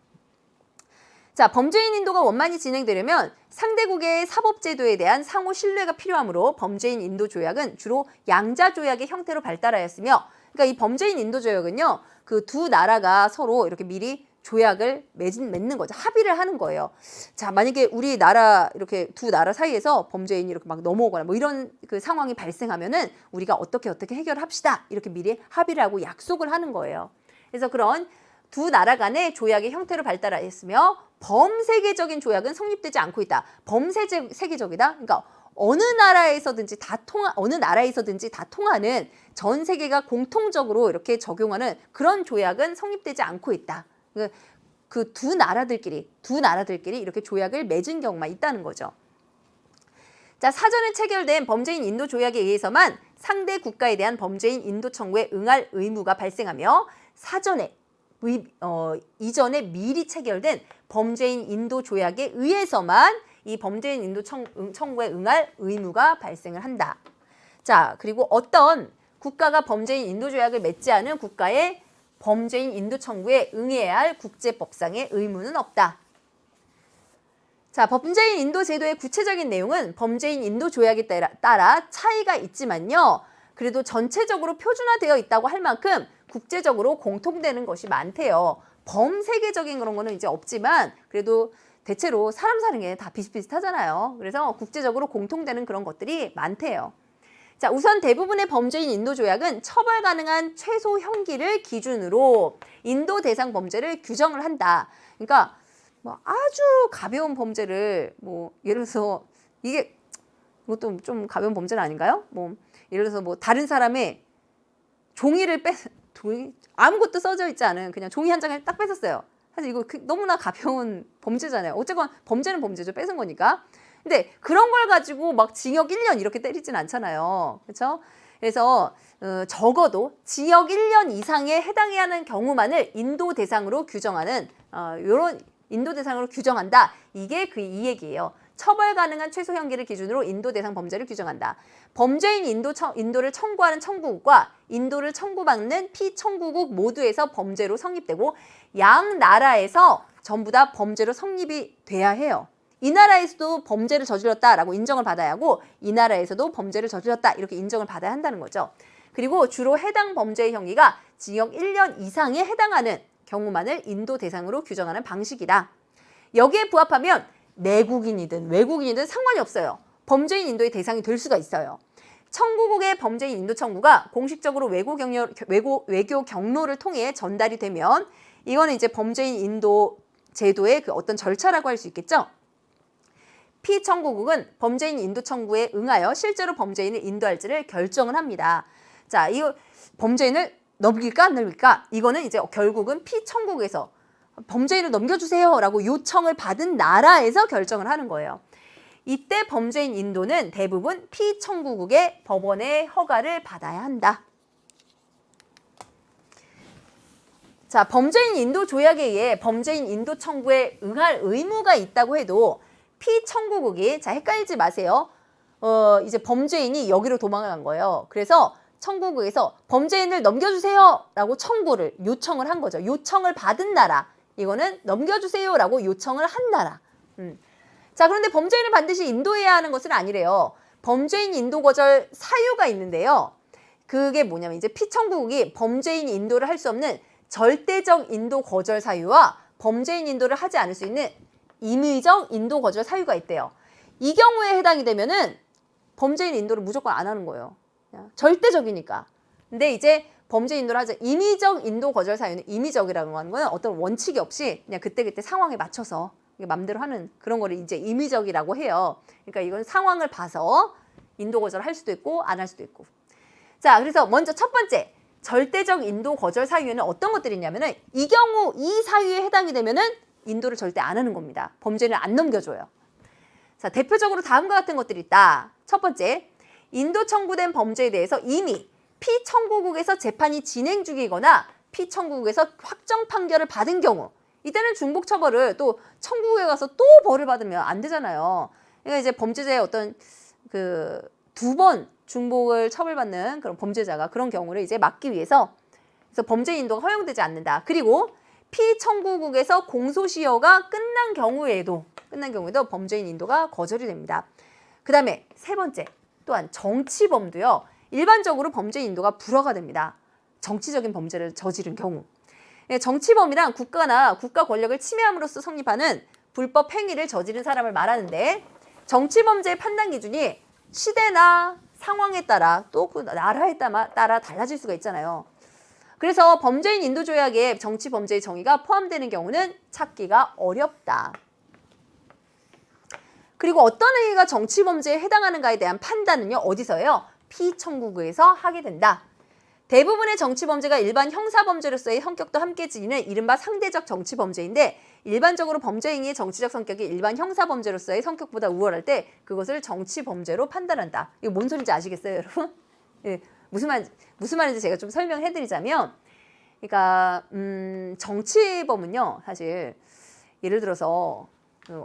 자, 범죄인 인도가 원만히 진행되려면 상대국의 사법제도에 대한 상호 신뢰가 필요하므로 범죄인 인도 조약은 주로 양자 조약의 형태로 발달하였으며, 그러니까 이 범죄인 인도 조약은요, 그 두 나라가 서로 이렇게 미리 조약을 맺는 거죠. 합의를 하는 거예요. 자, 만약에 우리나라 이렇게 두 나라 사이에서 범죄인이 이렇게 막 넘어오거나 뭐 이런 그 상황이 발생하면은 우리가 어떻게 해결합시다. 이렇게 미리 합의를 하고 약속을 하는 거예요. 그래서 그런 두 나라 간의 조약의 형태로 발달하였으며 범세계적인 조약은 성립되지 않고 있다. 범세계적이다. 그러니까 어느 나라에서든지 다 통하는 전 세계가 공통적으로 이렇게 적용하는 그런 조약은 성립되지 않고 있다. 그 두 나라들끼리 이렇게 조약을 맺은 경우만 있다는 거죠. 자, 사전에 체결된 범죄인 인도 조약에 의해서만 상대 국가에 대한 범죄인 인도 청구에 응할 의무가 발생하며 이전에 미리 체결된 범죄인 인도 조약에 의해서만 이 범죄인 인도 청구에 응할 의무가 발생을 한다. 자, 그리고 어떤 국가가 범죄인 인도 조약을 맺지 않은 국가의 범죄인 인도 청구에 응해야 할 국제법상의 의무는 없다. 자, 범죄인 인도 제도의 구체적인 내용은 범죄인 인도 조약에 따라 차이가 있지만요. 그래도 전체적으로 표준화되어 있다고 할 만큼 국제적으로 공통되는 것이 많대요. 범세계적인 그런 거는 이제 없지만 그래도 대체로 사람 사는 게 다 비슷비슷하잖아요. 그래서 국제적으로 공통되는 그런 것들이 많대요. 자, 우선 대부분의 범죄인 인도 조약은 처벌 가능한 최소 형기를 기준으로 인도 대상 범죄를 규정을 한다. 그러니까 뭐 아주 가벼운 범죄를 뭐 예를 들어서 이것도 좀 가벼운 범죄는 아닌가요? 뭐 예를 들어서 뭐 다른 사람의 종이를 아무것도 써져 있지 않은 그냥 종이 한 장을 딱 뺏었어요. 사실 이거 너무나 가벼운 범죄잖아요. 어쨌건 범죄는 범죄죠. 뺏은 거니까. 근데 그런 걸 가지고 막 징역 1년 이렇게 때리진 않잖아요. 그렇죠? 그래서 적어도 징역 1년 이상에 해당해야 하는 경우만을 인도 대상으로 규정하는 이런 인도 대상으로 규정한다. 이게 이 얘기예요. 처벌 가능한 최소 형기를 기준으로 인도 대상 범죄를 규정한다. 범죄인 인도를 청구하는 청구국과 인도를 청구받는 피청구국 모두에서 범죄로 성립되고 양 나라에서 전부 다 범죄로 성립이 돼야 해요. 이 나라에서도 범죄를 저질렀다라고 인정을 받아야 하고 이 나라에서도 범죄를 저질렀다 이렇게 인정을 받아야 한다는 거죠. 그리고 주로 해당 범죄의 형기가 징역 1년 이상에 해당하는 경우만을 인도 대상으로 규정하는 방식이다. 여기에 부합하면 내국인이든 외국인이든 상관이 없어요. 범죄인 인도의 대상이 될 수가 있어요. 청구국의 범죄인 인도 청구가 공식적으로 외교 경로를 통해 전달이 되면 이거는 이제 범죄인 인도 제도의 그 어떤 절차라고 할 수 있겠죠. 피청구국은 범죄인 인도 청구에 응하여 실제로 범죄인을 인도할지를 결정을 합니다. 자, 이거 범죄인을 넘길까 안 넘길까? 이거는 이제 결국은 피청구국에서 범죄인을 넘겨주세요라고 요청을 받은 나라에서 결정을 하는 거예요. 이때 범죄인 인도는 대부분 피청구국의 법원의 허가를 받아야 한다. 자, 범죄인 인도 조약에 의해 범죄인 인도 청구에 응할 의무가 있다고 해도 피청구국이, 자, 헷갈리지 마세요. 이제 범죄인이 여기로 도망을 간 거예요. 그래서 청구국에서 범죄인을 넘겨주세요 라고 요청을 한 거죠. 요청을 받은 나라. 이거는 넘겨주세요 라고 요청을 한 나라. 자, 그런데 범죄인을 반드시 인도해야 하는 것은 아니래요. 범죄인 인도 거절 사유가 있는데요. 그게 뭐냐면 이제 피청구국이 범죄인 인도를 할 수 없는 절대적 인도 거절 사유와 범죄인 인도를 하지 않을 수 있는 임의적 인도 거절 사유가 있대요. 이 경우에 해당이 되면은 범죄인 인도를 무조건 안 하는 거예요. 절대적이니까. 근데 이제 범죄인 인도를 하자. 임의적 인도 거절 사유는, 임의적이라고 하는 거는 어떤 원칙이 없이 그냥 그때그때 상황에 맞춰서 맘대로 하는 그런 거를 이제 임의적이라고 해요. 그러니까 이건 상황을 봐서 인도 거절을 할 수도 있고 안 할 수도 있고. 자, 그래서 먼저 첫 번째 절대적 인도 거절 사유에는 어떤 것들이 있냐면은 이 경우 이 사유에 해당이 되면은 인도를 절대 안 하는 겁니다. 범죄를 안 넘겨줘요. 자, 대표적으로 다음과 같은 것들이 있다. 첫 번째, 인도 청구된 범죄에 대해서 이미 피청구국에서 재판이 진행 중이거나 피청구국에서 확정 판결을 받은 경우, 이때는 중복 처벌을 또 청구국에 가서 또 벌을 받으면 안 되잖아요. 그러니까 이제 범죄자의 어떤 그 2번 중복을 처벌받는 그런 범죄자가 그런 경우를 이제 막기 위해서, 그래서 범죄 인도가 허용되지 않는다. 그리고 피청구국에서 공소시효가 끝난 경우에도 범죄인 인도가 거절이 됩니다. 그 다음에 세 번째, 또한 정치범도요. 일반적으로 범죄인 인도가 불허가 됩니다. 정치적인 범죄를 저지른 경우. 정치범이란 국가나 국가 권력을 침해함으로써 성립하는 불법 행위를 저지른 사람을 말하는데, 정치범죄의 판단 기준이 시대나 상황에 따라 또 그 나라에 따라 달라질 수가 있잖아요. 그래서 범죄인 인도 조약에 정치범죄의 정의가 포함되는 경우는 찾기가 어렵다. 그리고 어떤 행위가 정치범죄에 해당하는가에 대한 판단은요, 어디서 해요? 피청구국에서 하게 된다. 대부분의 정치범죄가 일반 형사범죄로서의 성격도 함께 지니는 이른바 상대적 정치범죄인데, 일반적으로 범죄 행위의 정치적 성격이 일반 형사범죄로서의 성격보다 우월할 때 그것을 정치범죄로 판단한다. 이거 뭔 소리인지 아시겠어요, 여러분? 예, 무슨 말인지 제가 좀 설명해드리자면, 그러니까 정치범은요, 사실 예를 들어서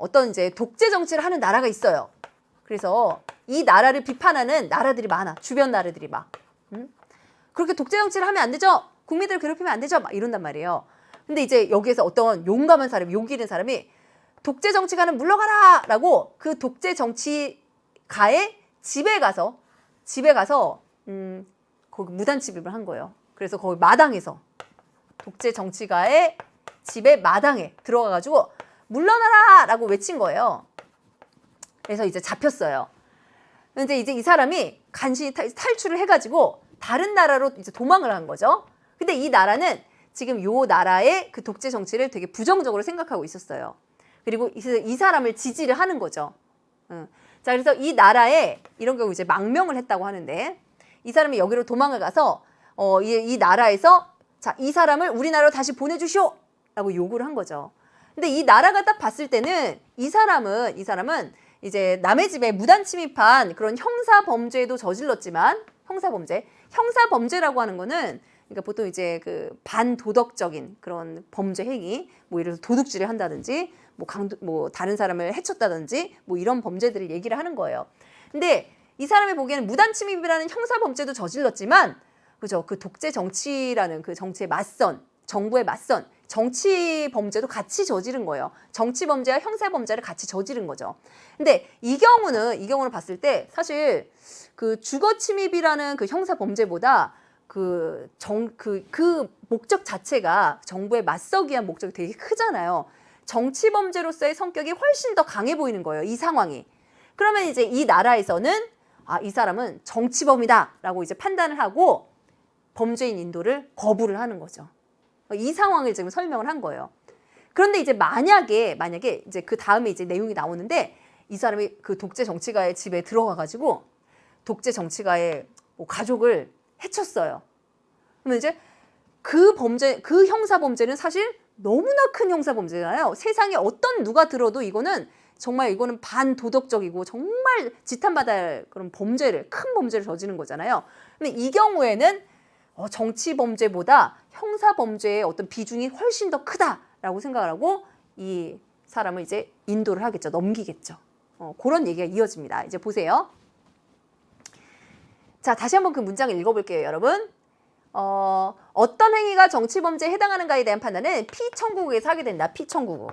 어떤 이제 독재 정치를 하는 나라가 있어요. 그래서 이 나라를 비판하는 나라들이 많아. 주변 나라들이 막. 그렇게 독재 정치를 하면 안 되죠. 국민들을 괴롭히면 안 되죠. 막 이런단 말이에요. 근데 이제 여기에서 어떤 용감한 사람이, 용기 있는 사람이 독재 정치가는 물러가라! 라고 그 독재 정치가의 집에 가서 거기 무단 침입을 한 거예요. 그래서 거기 마당에서 독재 정치가의 집에 마당에 들어가가지고 물러나라! 라고 외친 거예요. 그래서 이제 잡혔어요. 근데 이제 이 사람이 간신히 탈출을 해가지고 다른 나라로 이제 도망을 한 거죠. 근데 이 나라는 지금 요 나라의 그 독재 정치를 되게 부정적으로 생각하고 있었어요. 그리고 이 사람을 지지를 하는 거죠. 자, 그래서 이 나라에 이런 경우 이제 망명을 했다고 하는데, 이 사람이 여기로 도망을 가서 이 나라에서 자, 이 사람을 우리나라로 다시 보내주시오! 라고 요구를 한 거죠. 근데 이 나라가 딱 봤을 때는 이 사람은 이제 남의 집에 무단 침입한 그런 형사 범죄도 저질렀지만, 형사범죄라고 하는 거는 그러니까 보통 이제 그 반도덕적인 그런 범죄 행위, 뭐 예를 들어서 도둑질을 한다든지, 뭐 다른 사람을 해쳤다든지, 뭐 이런 범죄들을 얘기를 하는 거예요. 근데 이 사람이 보기에는 무단 침입이라는 형사 범죄도 저질렀지만, 그죠? 그 독재 정치라는 그 정치에 맞선, 정부에 맞선 정치 범죄도 같이 저지른 거예요. 정치 범죄와 형사 범죄를 같이 저지른 거죠. 근데 이 경우는 봤을 때 사실 그 주거 침입이라는 그 형사 범죄보다 그 목적 자체가 정부에 맞서기 위한 목적이 되게 크잖아요. 정치 범죄로서의 성격이 훨씬 더 강해 보이는 거예요. 이 상황이. 그러면 이제 이 나라에서는 이 사람은 정치범이다라고 이제 판단을 하고 범죄인 인도를 거부를 하는 거죠. 이 상황을 지금 설명을 한 거예요. 그런데 이제 만약에 이제 그 다음에 이제 내용이 나오는데 이 사람이 그 독재 정치가의 집에 들어가가지고 독재 정치가의 뭐 가족을 해쳤어요. 그러면 이제 그 형사 범죄는 사실 너무나 큰 형사 범죄잖아요. 세상에 어떤 누가 들어도 이거는 반도덕적이고 정말 지탄받아야 할 그런 큰 범죄를 저지른 거잖아요. 근데 이 경우에는 정치 범죄보다 형사 범죄의 어떤 비중이 훨씬 더 크다라고 생각을 하고 이 사람을 이제 인도를 하겠죠. 넘기겠죠. 그런 얘기가 이어집니다. 이제 보세요. 자, 다시 한번 그 문장을 읽어볼게요, 여러분. 어떤 행위가 정치 범죄에 해당하는가에 대한 판단은 피청구국에서 하게 된다. 피청구국.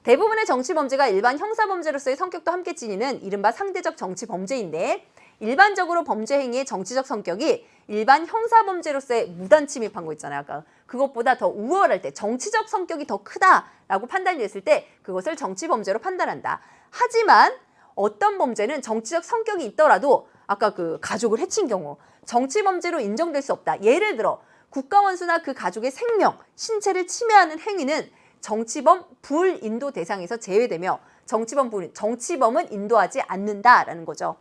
대부분의 정치 범죄가 일반 형사 범죄로서의 성격도 함께 지니는 이른바 상대적 정치 범죄인데 일반적으로 범죄 행위의 정치적 성격이 일반 형사 범죄로서의 무단 침입한 거 있잖아요. 아까 그것보다 더 우월할 때 정치적 성격이 더 크다라고 판단이 됐을 때 그것을 정치 범죄로 판단한다. 하지만 어떤 범죄는 정치적 성격이 있더라도 아까 그 가족을 해친 경우 정치 범죄로 인정될 수 없다. 예를 들어 국가원수나 그 가족의 생명, 신체를 침해하는 행위는 정치범 불인도 대상에서 제외되며 정치범은 인도하지 않는다라는 거죠.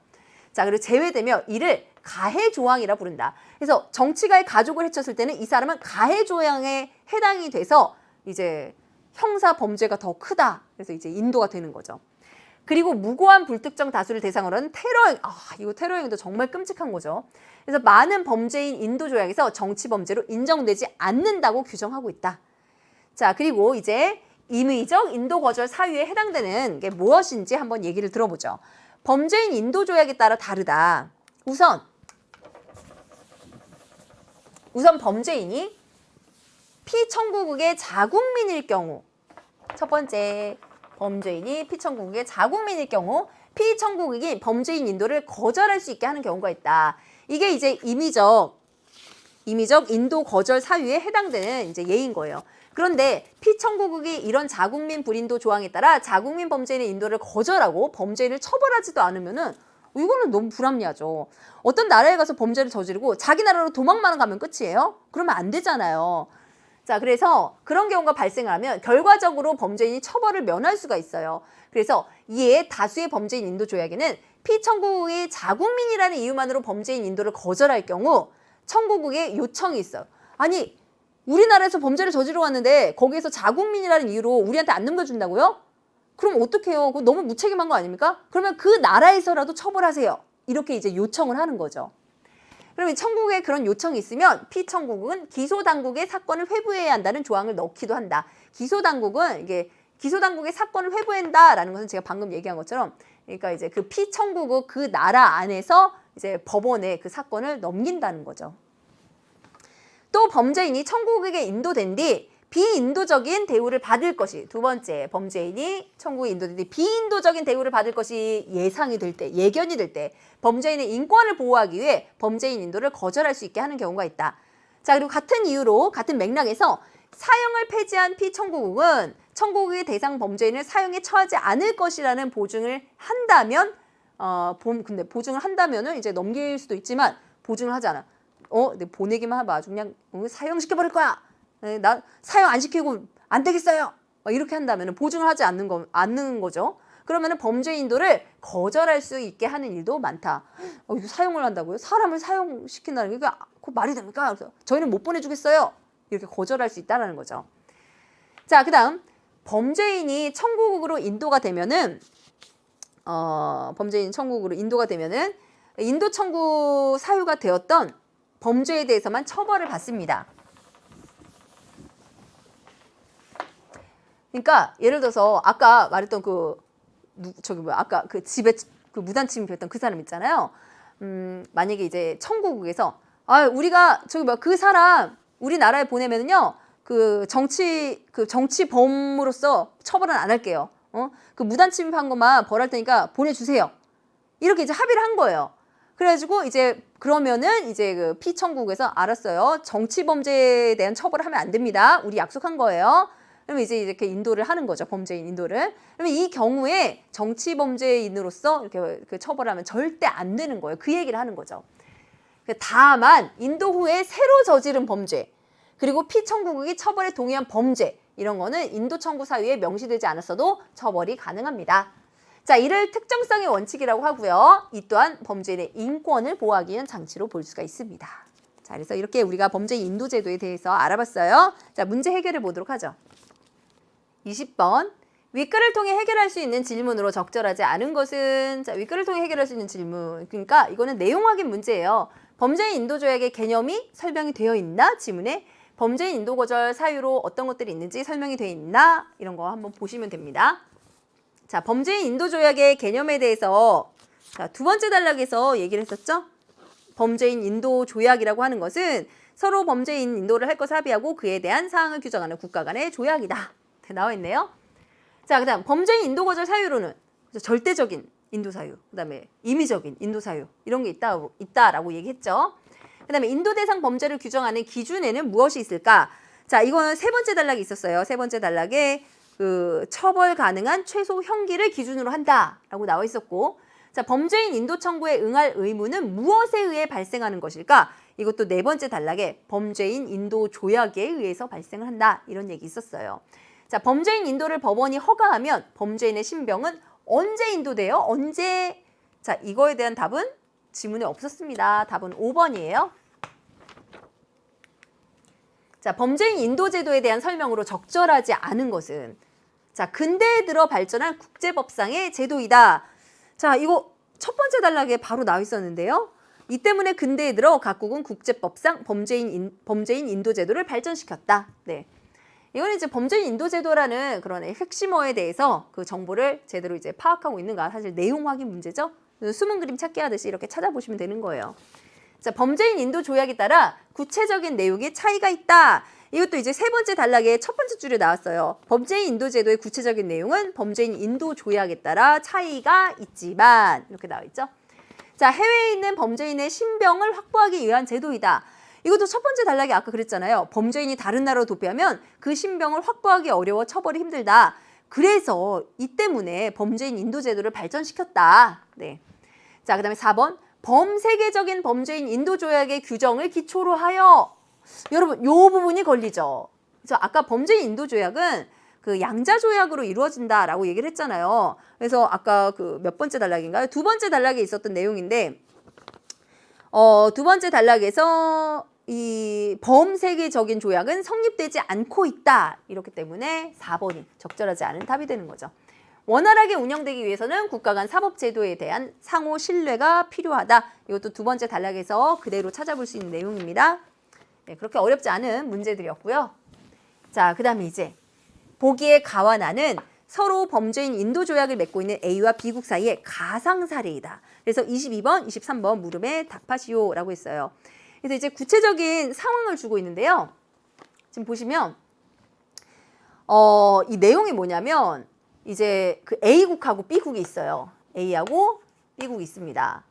자, 그리고 제외되며 이를 가해조항이라 부른다. 그래서 정치가의 가족을 해쳤을 때는 이 사람은 가해조항에 해당이 돼서 이제 형사 범죄가 더 크다. 그래서 이제 인도가 되는 거죠. 그리고 무고한 불특정 다수를 대상으로 하는 테러행, 이거 테러행위도 정말 끔찍한 거죠. 그래서 많은 범죄인 인도 조약에서 정치 범죄로 인정되지 않는다고 규정하고 있다. 자, 그리고 이제 임의적 인도 거절 사유에 해당되는 게 무엇인지 한번 얘기를 들어보죠. 범죄인 인도 조약에 따라 다르다. 우선 범죄인이 피청구국의 자국민일 경우, 첫 번째 범죄인이 피청구국의 자국민일 경우 피청구국이 범죄인 인도를 거절할 수 있게 하는 경우가 있다. 이게 이제 임의적 인도 거절 사유에 해당되는 이제 예인 거예요. 그런데 피청구국이 이런 자국민 불인도 조항에 따라 자국민 범죄인의 인도를 거절하고 범죄인을 처벌하지도 않으면은 이거는 너무 불합리하죠. 어떤 나라에 가서 범죄를 저지르고 자기 나라로 도망만 가면 끝이에요? 그러면 안 되잖아요. 자, 그래서 그런 경우가 발생을 하면 결과적으로 범죄인이 처벌을 면할 수가 있어요. 그래서 이에 다수의 범죄인 인도 조약에는 피청구국이 자국민이라는 이유만으로 범죄인 인도를 거절할 경우 청구국의 요청이 있어요. 아니, 우리나라에서 범죄를 저지르러 왔는데 거기에서 자국민이라는 이유로 우리한테 안 넘겨준다고요? 그럼 어떡해요? 그거 너무 무책임한 거 아닙니까? 그러면 그 나라에서라도 처벌하세요. 이렇게 이제 요청을 하는 거죠. 그러면 청구국에 그런 요청이 있으면 피청구국은 기소당국의 사건을 회부해야 한다는 조항을 넣기도 한다. 기소당국의 사건을 회부한다라는 것은 제가 방금 얘기한 것처럼 그러니까 이제 그 피청구국 그 나라 안에서 이제 법원에 그 사건을 넘긴다는 거죠. 또 범죄인이 청구국에 인도된 뒤 비인도적인 대우를 받을 것이, 두 번째, 범죄인이 청구국에 인도된 뒤 비인도적인 대우를 받을 것이 예견이 될 때 범죄인의 인권을 보호하기 위해 범죄인 인도를 거절할 수 있게 하는 경우가 있다. 자, 그리고 같은 이유로 같은 맥락에서 사형을 폐지한 피청구국은 청구국의 대상 범죄인을 사형에 처하지 않을 것이라는 보증을 한다면 근데 보증을 한다면은 이제 넘길 수도 있지만 보증을 하지 않아. 내 보내기만 하면 아주 그냥 사형시켜버릴 거야. 나 사형 안 시키고 안 되겠어요. 이렇게 한다면 보증을 하지 않는 거죠. 그러면 범죄 인도를 거절할 수 있게 하는 일도 많다. 이거 사형을 한다고요? 사람을 사형시킨다는 게 그거 말이 됩니까? 그래서 저희는 못 보내주겠어요. 이렇게 거절할 수 있다는 거죠. 자, 그 다음 범죄인이 청구국으로 인도가 되면은 인도 청구 사유가 되었던 범죄에 대해서만 처벌을 받습니다. 그러니까 예를 들어서 아까 말했던 아까 그 집에 그 무단 침입했던 그 사람 있잖아요. 만약에 이제 청구국에서 우리가 그 사람 우리나라에 보내면은요 정치범으로서 처벌은 안 할게요. 그 무단 침입한 것만 벌할 테니까 보내주세요. 이렇게 이제 합의를 한 거예요. 그래가지고 이제 그러면은 이제 그 피청구국에서 알았어요. 정치범죄에 대한 처벌을 하면 안 됩니다. 우리 약속한 거예요. 그러면 이제 이렇게 인도를 하는 거죠. 범죄인 인도를. 그러면 이 경우에 정치범죄인으로서 이렇게 그 처벌하면 절대 안 되는 거예요. 그 얘기를 하는 거죠. 다만 인도 후에 새로 저지른 범죄 그리고 피청구국이 처벌에 동의한 범죄 이런 거는 인도 청구 사유에 명시되지 않았어도 처벌이 가능합니다. 자, 이를 특정성의 원칙이라고 하고요. 이 또한 범죄인의 인권을 보호하기 위한 장치로 볼 수가 있습니다. 자, 그래서 이렇게 우리가 범죄인 인도 제도에 대해서 알아봤어요. 자, 문제 해결해 보도록 하죠. 20번. 윗글을 통해 해결할 수 있는 질문으로 적절하지 않은 것은 자, 윗글을 통해 해결할 수 있는 질문. 그러니까 이거는 내용 확인 문제예요. 범죄인 인도 조약의 개념이 설명이 되어 있나? 지문에 범죄인 인도 거절 사유로 어떤 것들이 있는지 설명이 되어 있나? 이런 거 한번 보시면 됩니다. 자, 범죄인 인도 조약의 개념에 대해서 자, 두 번째 단락에서 얘기를 했었죠. 범죄인 인도 조약이라고 하는 것은 서로 범죄인 인도를 할 것을 합의하고 그에 대한 사항을 규정하는 국가 간의 조약이다. 나와 있네요. 자, 그다음 범죄인 인도 거절 사유로는 절대적인 인도 사유, 그다음에 임의적인 인도 사유 이런 게 있다라고 얘기했죠. 그다음에 인도 대상 범죄를 규정하는 기준에는 무엇이 있을까? 자, 이거는 세 번째 단락이 있었어요. 세 번째 단락에 그 처벌 가능한 최소 형기를 기준으로 한다라고 나와 있었고, 자, 범죄인 인도 청구에 응할 의무는 무엇에 의해 발생하는 것일까? 이것도 네 번째 단락에 범죄인 인도 조약에 의해서 발생을 한다 이런 얘기 있었어요. 자, 범죄인 인도를 법원이 허가하면 범죄인의 신병은 언제 인도돼요? 언제? 자, 이거에 대한 답은 지문에 없었습니다. 답은 5번이에요. 자, 범죄인 인도 제도에 대한 설명으로 적절하지 않은 것은 자, 근대에 들어 발전한 국제법상의 제도이다. 자, 이거 첫 번째 단락에 바로 나와 있었는데요. 이 때문에 근대에 들어 각국은 국제법상 범죄인 인도 제도를 발전시켰다. 네. 이건 이제 범죄인 인도 제도라는 그런 핵심어에 대해서 그 정보를 제대로 이제 파악하고 있는가. 사실 내용 확인 문제죠. 숨은 그림 찾기 하듯이 이렇게 찾아보시면 되는 거예요. 자, 범죄인 인도 조약에 따라 구체적인 내용에 차이가 있다. 이것도 이제 세 번째 단락의 첫 번째 줄에 나왔어요. 범죄인 인도 제도의 구체적인 내용은 범죄인 인도 조약에 따라 차이가 있지만 이렇게 나와 있죠. 자, 해외에 있는 범죄인의 신병을 확보하기 위한 제도이다. 이것도 첫 번째 단락에 아까 그랬잖아요. 범죄인이 다른 나라로 도피하면 그 신병을 확보하기 어려워 처벌이 힘들다. 그래서 이 때문에 범죄인 인도 제도를 발전시켰다. 네. 자, 그다음에 4번. 범세계적인 범죄인 인도 조약의 규정을 기초로 하여 여러분, 요 부분이 걸리죠. 그래서 아까 범죄인 인도 조약은 그 양자 조약으로 이루어진다라고 얘기를 했잖아요. 그래서 아까 그 몇 번째 단락인가요? 두 번째 단락에 있었던 내용인데 두 번째 단락에서 이 범세계적인 조약은 성립되지 않고 있다. 이렇기 때문에 4번이 적절하지 않은 답이 되는 거죠. 원활하게 운영되기 위해서는 국가 간 사법제도에 대한 상호 신뢰가 필요하다. 이것도 두 번째 단락에서 그대로 찾아볼 수 있는 내용입니다. 네, 그렇게 어렵지 않은 문제들이었고요. 자, 그 다음에 이제 보기에 가와 나는 서로 범죄인 인도 조약을 맺고 있는 A와 B국 사이의 가상 사례이다. 그래서 22번, 23번 물음에 답하시오라고 했어요. 그래서 이제 구체적인 상황을 주고 있는데요. 지금 보시면 이 내용이 뭐냐면 이제 그 A국하고 B국이 있어요. A하고 B국이 있습니다.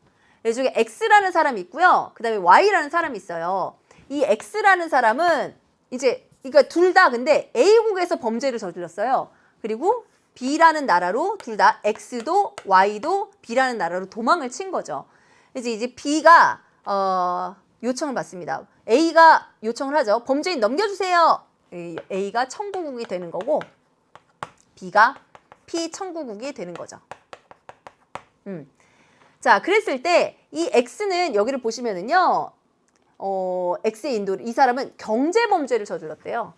이 중에 X라는 사람이 있고요. 그 다음에 Y라는 사람이 있어요. 이 X라는 사람은 이제 그러니까 둘 다 근데 A국에서 범죄를 저질렀어요. 그리고 B라는 나라로 둘 다 X도 Y도 B라는 나라로 도망을 친 거죠. 그래서 이제 B가 요청을 받습니다. A가 요청을 하죠. 범죄인 넘겨주세요. A가 청구국이 되는 거고 B가 피청구국이 되는 거죠. 자, 그랬을 때 이 X는 여기를 보시면은요. X의 인도, 이 사람은 경제범죄를 저질렀대요.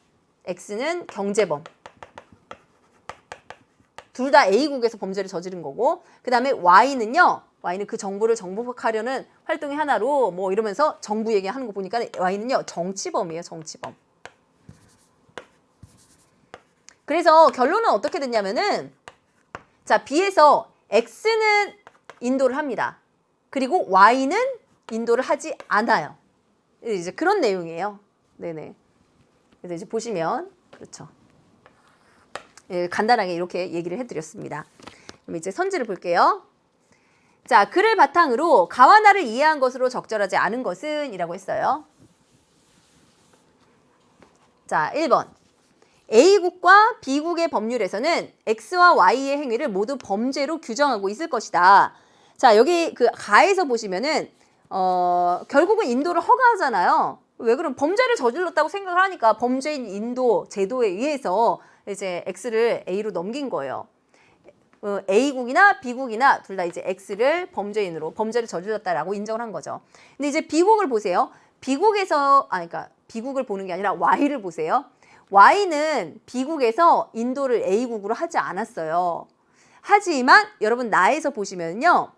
X는 경제범. 둘 다 A국에서 범죄를 저지른 거고, 그 다음에 Y는요, Y는 그 정보를 정복하려는 활동의 하나로 뭐 이러면서 정부 얘기하는 거 보니까 Y는요, 정치범이에요, 정치범. 그래서 결론은 어떻게 됐냐면은, 자, B에서 X는 인도를 합니다. 그리고 Y는 인도를 하지 않아요. 이제 그런 내용이에요. 네네. 그래서 이제 보시면 그렇죠. 예, 간단하게 이렇게 얘기를 해드렸습니다. 그럼 이제 선지를 볼게요. 자, 그를 바탕으로 가와 나를 이해한 것으로 적절하지 않은 것은 이라고 했어요. 자, 1번. A국과 B국의 법률에서는 X와 Y의 행위를 모두 범죄로 규정하고 있을 것이다. 자, 여기 그 가에서 보시면은 결국은 인도를 허가하잖아요. 왜 그럼 범죄를 저질렀다고 생각을 하니까 범죄인 인도 제도에 의해서 이제 X를 A로 넘긴 거예요. A국이나 B국이나 둘 다 이제 X를 범죄인으로 범죄를 저질렀다라고 인정을 한 거죠. 근데 이제 B국을 보세요. 그러니까 B국을 보는 게 아니라 Y를 보세요. Y는 B국에서 인도를 A국으로 하지 않았어요. 하지만 여러분 나에서 보시면요.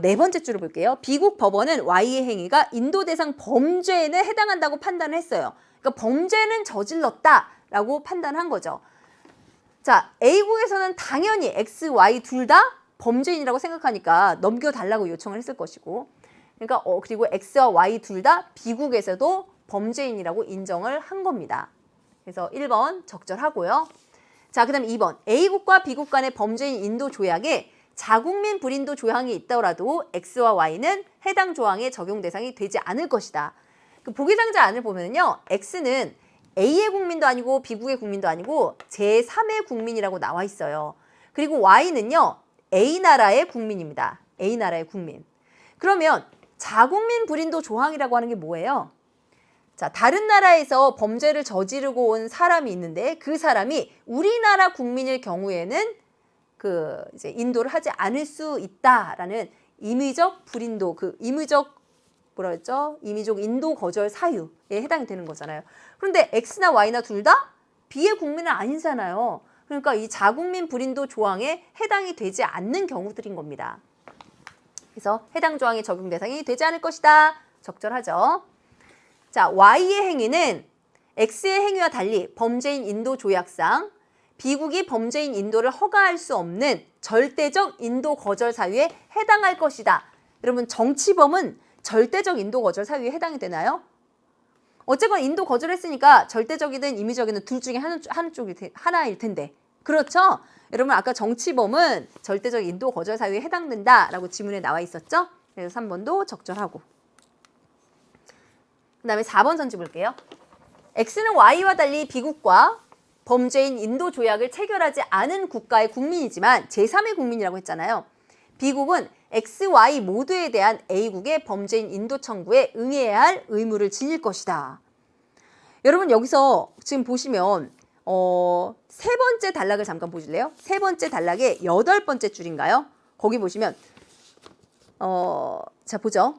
네 번째 줄을 볼게요. B국 법원은 Y의 행위가 인도 대상 범죄에는 해당한다고 판단을 했어요. 그러니까 범죄는 저질렀다라고 판단한 거죠. 자, A국에서는 당연히 X, Y 둘 다 범죄인이라고 생각하니까 넘겨달라고 요청을 했을 것이고, 그러니까 그리고 X와 Y 둘 다 B국에서도 범죄인이라고 인정을 한 겁니다. 그래서 1번 적절하고요. 자, 그 다음 2번. A국과 B국 간의 범죄인 인도 조약에 자국민 불인도 조항이 있더라도 X와 Y는 해당 조항의 적용 대상이 되지 않을 것이다. 그 보기상자 안을 보면요. X는 A의 국민도 아니고 B국의 국민도 아니고 제3의 국민이라고 나와 있어요. 그리고 Y는요. A나라의 국민입니다. A나라의 국민. 그러면 자국민 불인도 조항이라고 하는 게 뭐예요? 자, 다른 나라에서 범죄를 저지르고 온 사람이 있는데 그 사람이 우리나라 국민일 경우에는 그 이제 인도를 하지 않을 수 있다라는 임의적 불인도, 임의적 인도 거절 사유에 해당이 되는 거잖아요. 그런데 X나 Y나 둘 다 B의 국민은 아니잖아요. 그러니까 이 자국민 불인도 조항에 해당이 되지 않는 경우들인 겁니다. 그래서 해당 조항의 적용 대상이 되지 않을 것이다. 적절하죠. 자, Y의 행위는 X의 행위와 달리 범죄인 인도 조약상 B국이 범죄인 인도를 허가할 수 없는 절대적 인도 거절 사유에 해당할 것이다. 여러분 정치범은 절대적 인도 거절 사유에 해당이 되나요? 어쨌건 인도 거절했으니까 절대적이든 임의적이든 둘 중에 하나일 텐데. 그렇죠? 여러분 아까 정치범은 절대적 인도 거절 사유에 해당된다라고 지문에 나와 있었죠? 그래서 3번도 적절하고. 그 다음에 4번 선지 볼게요. X는 Y와 달리 B국과 범죄인 인도 조약을 체결하지 않은 국가의 국민이지만 제3의 국민이라고 했잖아요. B국은 X, Y 모두에 대한 A국의 범죄인 인도 청구에 응해야 할 의무를 지닐 것이다. 여러분 여기서 지금 보시면 세 번째 단락을 잠깐 보실래요? 세 번째 단락의 8번째 줄인가요? 거기 보시면 자 보죠.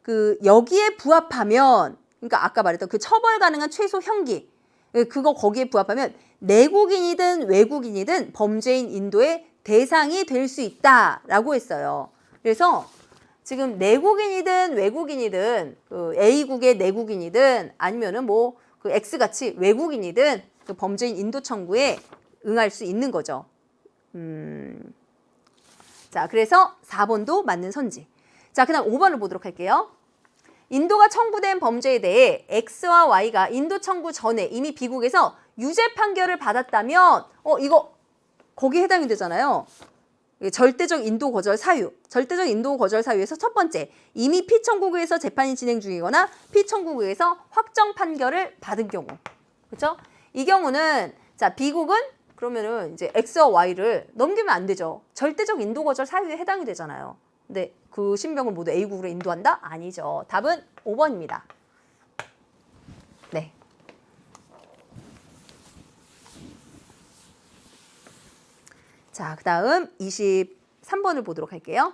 그 여기에 부합하면 그러니까 아까 말했던 그 처벌 가능한 최소 형기 그거 거기에 부합하면 내국인이든 외국인이든 범죄인 인도의 대상이 될 수 있다라고 했어요. 그래서 지금 내국인이든 외국인이든 그 A국의 내국인이든 아니면은 뭐 그 X같이 외국인이든 그 범죄인 인도 청구에 응할 수 있는 거죠. 자, 그래서 4번도 맞는 선지. 자, 그다음 5번을 보도록 할게요. 인도가 청구된 범죄에 대해 X와 Y가 인도 청구 전에 이미 B국에서 유죄 판결을 받았다면 이거 거기에 해당이 되잖아요. 절대적 인도 거절 사유. 절대적 인도 거절 사유에서 첫 번째, 이미 피청구국에서 재판이 진행 중이거나 피청구국에서 확정 판결을 받은 경우. 그렇죠? 이 경우는 자, B국은 그러면은 이제 X와 Y를 넘기면 안 되죠. 절대적 인도 거절 사유에 해당이 되잖아요. 근데 그 신병을 모두 A국으로 인도한다? 아니죠. 답은 5번입니다. 네. 자, 그 다음 23번을 보도록 할게요.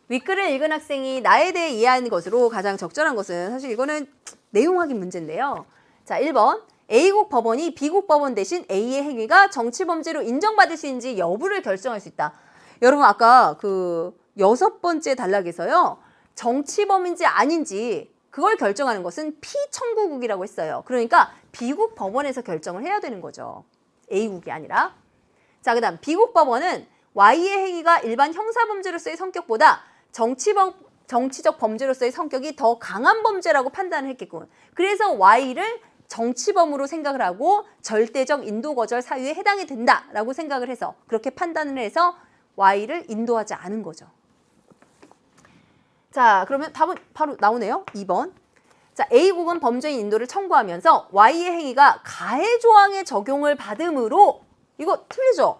윗글을 읽은 학생이 나에 대해 이해하는 것으로 가장 적절한 것은 사실 이거는 내용 확인 문제인데요. 자, 1번. A국 법원이 B국 법원 대신 A의 행위가 정치범죄로 인정받을 수 있는지 여부를 결정할 수 있다. 여러분 아까 그 6번째 단락에서요. 정치범인지 아닌지 그걸 결정하는 것은 피청구국이라고 했어요. 그러니까 B국 법원에서 결정을 해야 되는 거죠. A국이 아니라. 자, 그 다음 B국 법원은 Y의 행위가 일반 형사범죄로서의 성격보다 정치적 범죄로서의 성격이 더 강한 범죄라고 판단을 했겠군. 그래서 Y를 정치범으로 생각을 하고 절대적 인도 거절 사유에 해당이 된다라고 생각을 해서 그렇게 판단을 해서 Y를 인도하지 않은 거죠. 자, 그러면 답은 바로 나오네요. 2번. 자, A국은 범죄인 인도를 청구하면서 Y의 행위가 가해 조항의 적용을 받음으로 이거 틀리죠?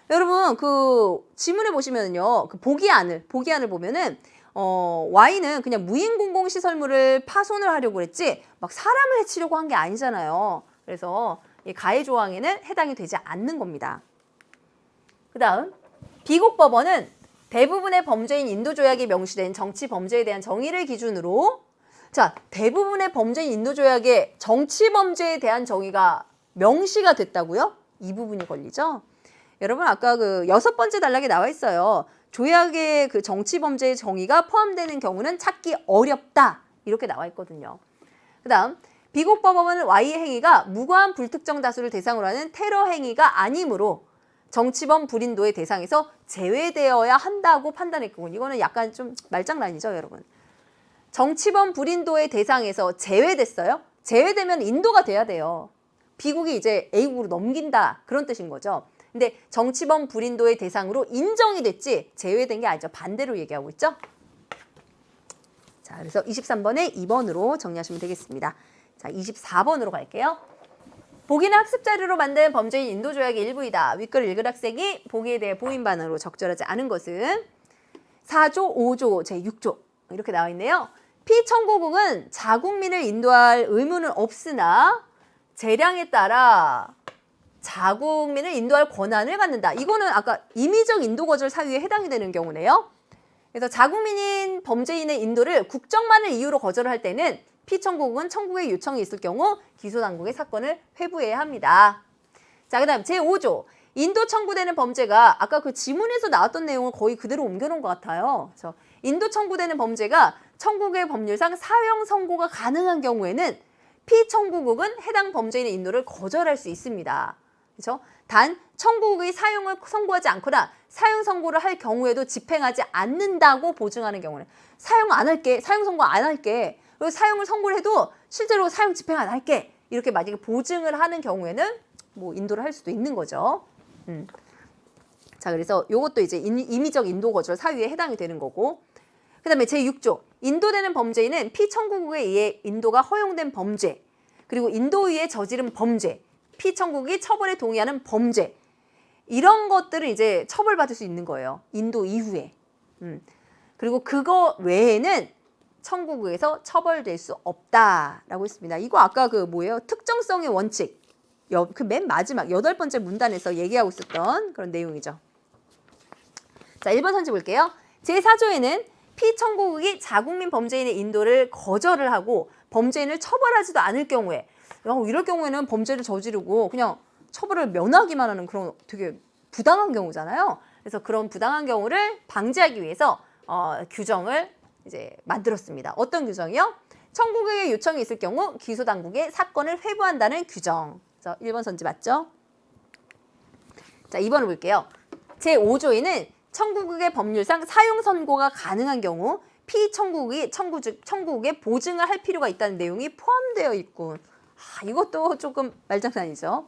여러분 그 지문에 보시면요. 그 보기안을 보면은 Y는 그냥 무인 공공시설물을 파손을 하려고 그랬지 막 사람을 해치려고 한 게 아니잖아요. 그래서 이 가해 조항에는 해당이 되지 않는 겁니다. 그 다음 B국 법원은 대부분의 범죄인 인도조약에 명시된 정치 범죄에 대한 정의를 기준으로 자 대부분의 범죄인 인도조약에 정치 범죄에 대한 정의가 명시가 됐다고요? 이 부분이 걸리죠? 여러분 아까 그 6번째 단락에 나와 있어요. 조약의 그 정치 범죄의 정의가 포함되는 경우는 찾기 어렵다. 이렇게 나와 있거든요. 그 다음 B국 법원은 Y의 행위가 무고한 불특정 다수를 대상으로 하는 테러 행위가 아니므로 정치범 불인도의 대상에서 제외되어야 한다고 판단했고 이거는 약간 좀 말장난이죠, 여러분. 정치범 불인도의 대상에서 제외됐어요? 제외되면 인도가 돼야 돼요. B국이 이제 A국으로 넘긴다 그런 뜻인 거죠. 근데 정치범 불인도의 대상으로 인정이 됐지 제외된 게 아니죠. 반대로 얘기하고 있죠. 자, 그래서 23번에 2번으로 정리하시면 되겠습니다. 자, 24번으로 갈게요. 보기는 학습 자료로 만든 범죄인 인도조약의 일부이다. 윗글을 읽을 학생이 보기에 대해 보인반응으로 적절하지 않은 것은 4조, 5조, 제6조 이렇게 나와 있네요. 피청구국은 자국민을 인도할 의무는 없으나 재량에 따라 자국민을 인도할 권한을 갖는다. 이거는 아까 임의적 인도 거절 사유에 해당이 되는 경우네요. 그래서 자국민인 범죄인의 인도를 국적만을 이유로 거절할 때는 피청구국은 청구의 요청이 있을 경우 기소당국의 사건을 회부해야 합니다. 자, 그 다음 제5조. 인도 청구되는 범죄가 아까 그 지문에서 나왔던 내용을 거의 그대로 옮겨놓은 것 같아요. 그래서 인도 청구되는 범죄가 청구의 법률상 사형 선고가 가능한 경우에는 피청구국은 해당 범죄인의 인도를 거절할 수 있습니다. 그렇죠? 단 청구국이 사형을 선고하지 않거나 사형 선고를 할 경우에도 집행하지 않는다고 보증하는 경우는 사형 안 할게, 사형 선고 안 할게, 그리고 사형을 선고를 해도 실제로 사형 집행 안 할게 이렇게 만약에 보증을 하는 경우에는 뭐 인도를 할 수도 있는 거죠. 자, 그래서 요것도 이제 임의적 인도 거절 사유에 해당이 되는 거고. 그 다음에 제6조. 인도되는 범죄인은 피청구국에 의해 인도가 허용된 범죄, 그리고 인도 의해 저지른 범죄, 피청구국이 처벌에 동의하는 범죄 이런 것들을 이제 처벌받을 수 있는 거예요. 인도 이후에. 그리고 그거 외에는 청구국에서 처벌될 수 없다라고 했습니다. 이거 아까 그 뭐예요? 특정성의 원칙. 그 맨 마지막 8번째 문단에서 얘기하고 있었던 그런 내용이죠. 자, 1번 선지 볼게요. 제4조에는 피청구국이 자국민 범죄인의 인도를 거절을 하고 범죄인을 처벌하지도 않을 경우에 이럴 경우에는 범죄를 저지르고 그냥 처벌을 면하기만 하는 그런 되게 부당한 경우잖아요. 그래서 그런 부당한 경우를 방지하기 위해서 규정을 이제 만들었습니다. 어떤 규정이요? 청구국의 요청이 있을 경우 기소당국에 사건을 회부한다는 규정. 그래서 1번 선지 맞죠? 자, 2번을 볼게요. 제5조에는 청구국의 법률상 사용 선고가 가능한 경우 피청구국이 청구국에 보증을 할 필요가 있다는 내용이 포함되어 있군. 이것도 조금 말장난이죠.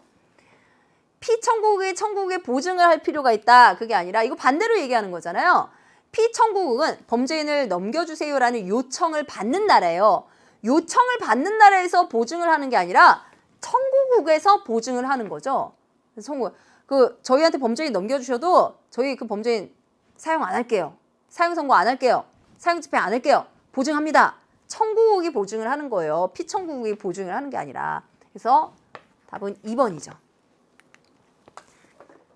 피청구국이 청구국에 보증을 할 필요가 있다. 그게 아니라 이거 반대로 얘기하는 거잖아요. 피청구국은 범죄인을 넘겨주세요라는 요청을 받는 나라예요. 요청을 받는 나라에서 보증을 하는 게 아니라 청구국에서 보증을 하는 거죠. 저희한테 범죄인 넘겨주셔도 저희 그 범죄인 사형 안 할게요. 사형 선고 안 할게요. 사형 집행 안 할게요. 보증합니다. 청구국이 보증을 하는 거예요. 피청구국이 보증을 하는 게 아니라. 그래서 답은 2번이죠.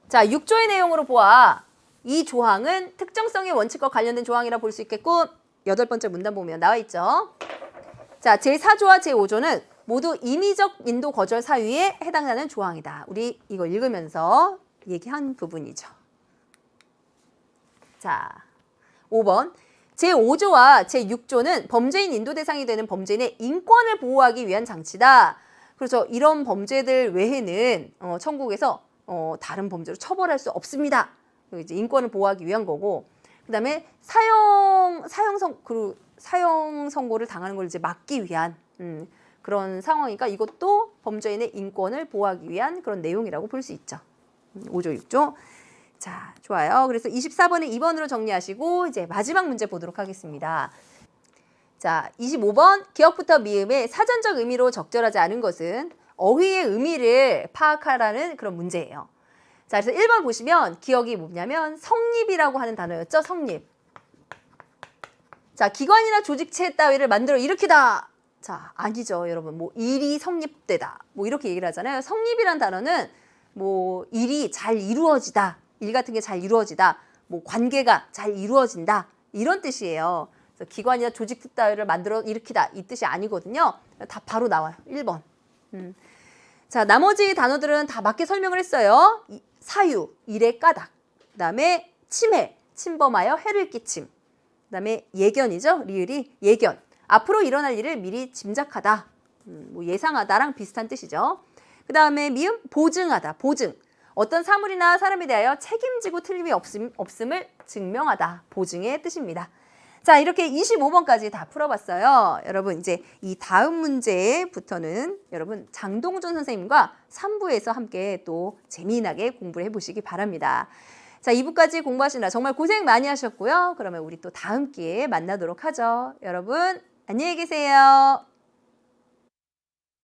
자, 6조의 내용으로 보아 이 조항은 특정성의 원칙과 관련된 조항이라 볼 수 있겠고 8번째 문단 보면 나와 있죠. 자, 제4조와 제5조는 모두 임의적 인도 거절 사유에 해당하는 조항이다. 우리 이거 읽으면서 얘기한 부분이죠. 자, 5번. 제5조와 제6조는 범죄인 인도 대상이 되는 범죄인의 인권을 보호하기 위한 장치다. 그래서 이런 범죄들 외에는 천국에서 다른 범죄로 처벌할 수 없습니다. 이제 인권을 보호하기 위한 거고. 그다음에 사형 선고를 당하는 걸 이제 막기 위한 그런 상황이니까 이것도 범죄인의 인권을 보호하기 위한 그런 내용이라고 볼 수 있죠. 5조 6조. 자, 좋아요. 그래서 24번에 2번으로 정리하시고 이제 마지막 문제 보도록 하겠습니다. 자, 25번 기억부터 미음의 사전적 의미로 적절하지 않은 것은 어휘의 의미를 파악하라는 그런 문제예요. 자, 그래서 1번 보시면 기억이 뭐냐면 성립이라고 하는 단어였죠. 성립. 자, 기관이나 조직체 따위를 만들어 일으키다. 자, 아니죠, 여러분. 뭐 일이 성립되다. 뭐 이렇게 얘기를 하잖아요. 성립이란 단어는 뭐 일이 잘 이루어지다. 일 같은 게 잘 이루어지다. 뭐 관계가 잘 이루어진다. 이런 뜻이에요. 그래서 기관이나 조직 따위를 만들어 일으키다. 이 뜻이 아니거든요. 다 바로 나와요. 1번. 자, 나머지 단어들은 다 맞게 설명을 했어요. 사유, 일의 까닭. 그다음에 침해, 침범하여 해를 끼침. 그다음에 예견이죠. 리을이 예견. 앞으로 일어날 일을 미리 짐작하다. 뭐 예상하다랑 비슷한 뜻이죠. 그다음에 미음 보증하다. 보증. 어떤 사물이나 사람에 대하여 책임지고 틀림이 없음을 증명하다. 보증의 뜻입니다. 자, 이렇게 25번까지 다 풀어봤어요. 여러분 이제 이 다음 문제부터는 여러분 장동준 선생님과 3부에서 함께 또 재미나게 공부를 해보시기 바랍니다. 자, 2부까지 공부하시느라 정말 고생 많이 하셨고요. 그러면 우리 또 다음 기회에 만나도록 하죠. 여러분 안녕히 계세요.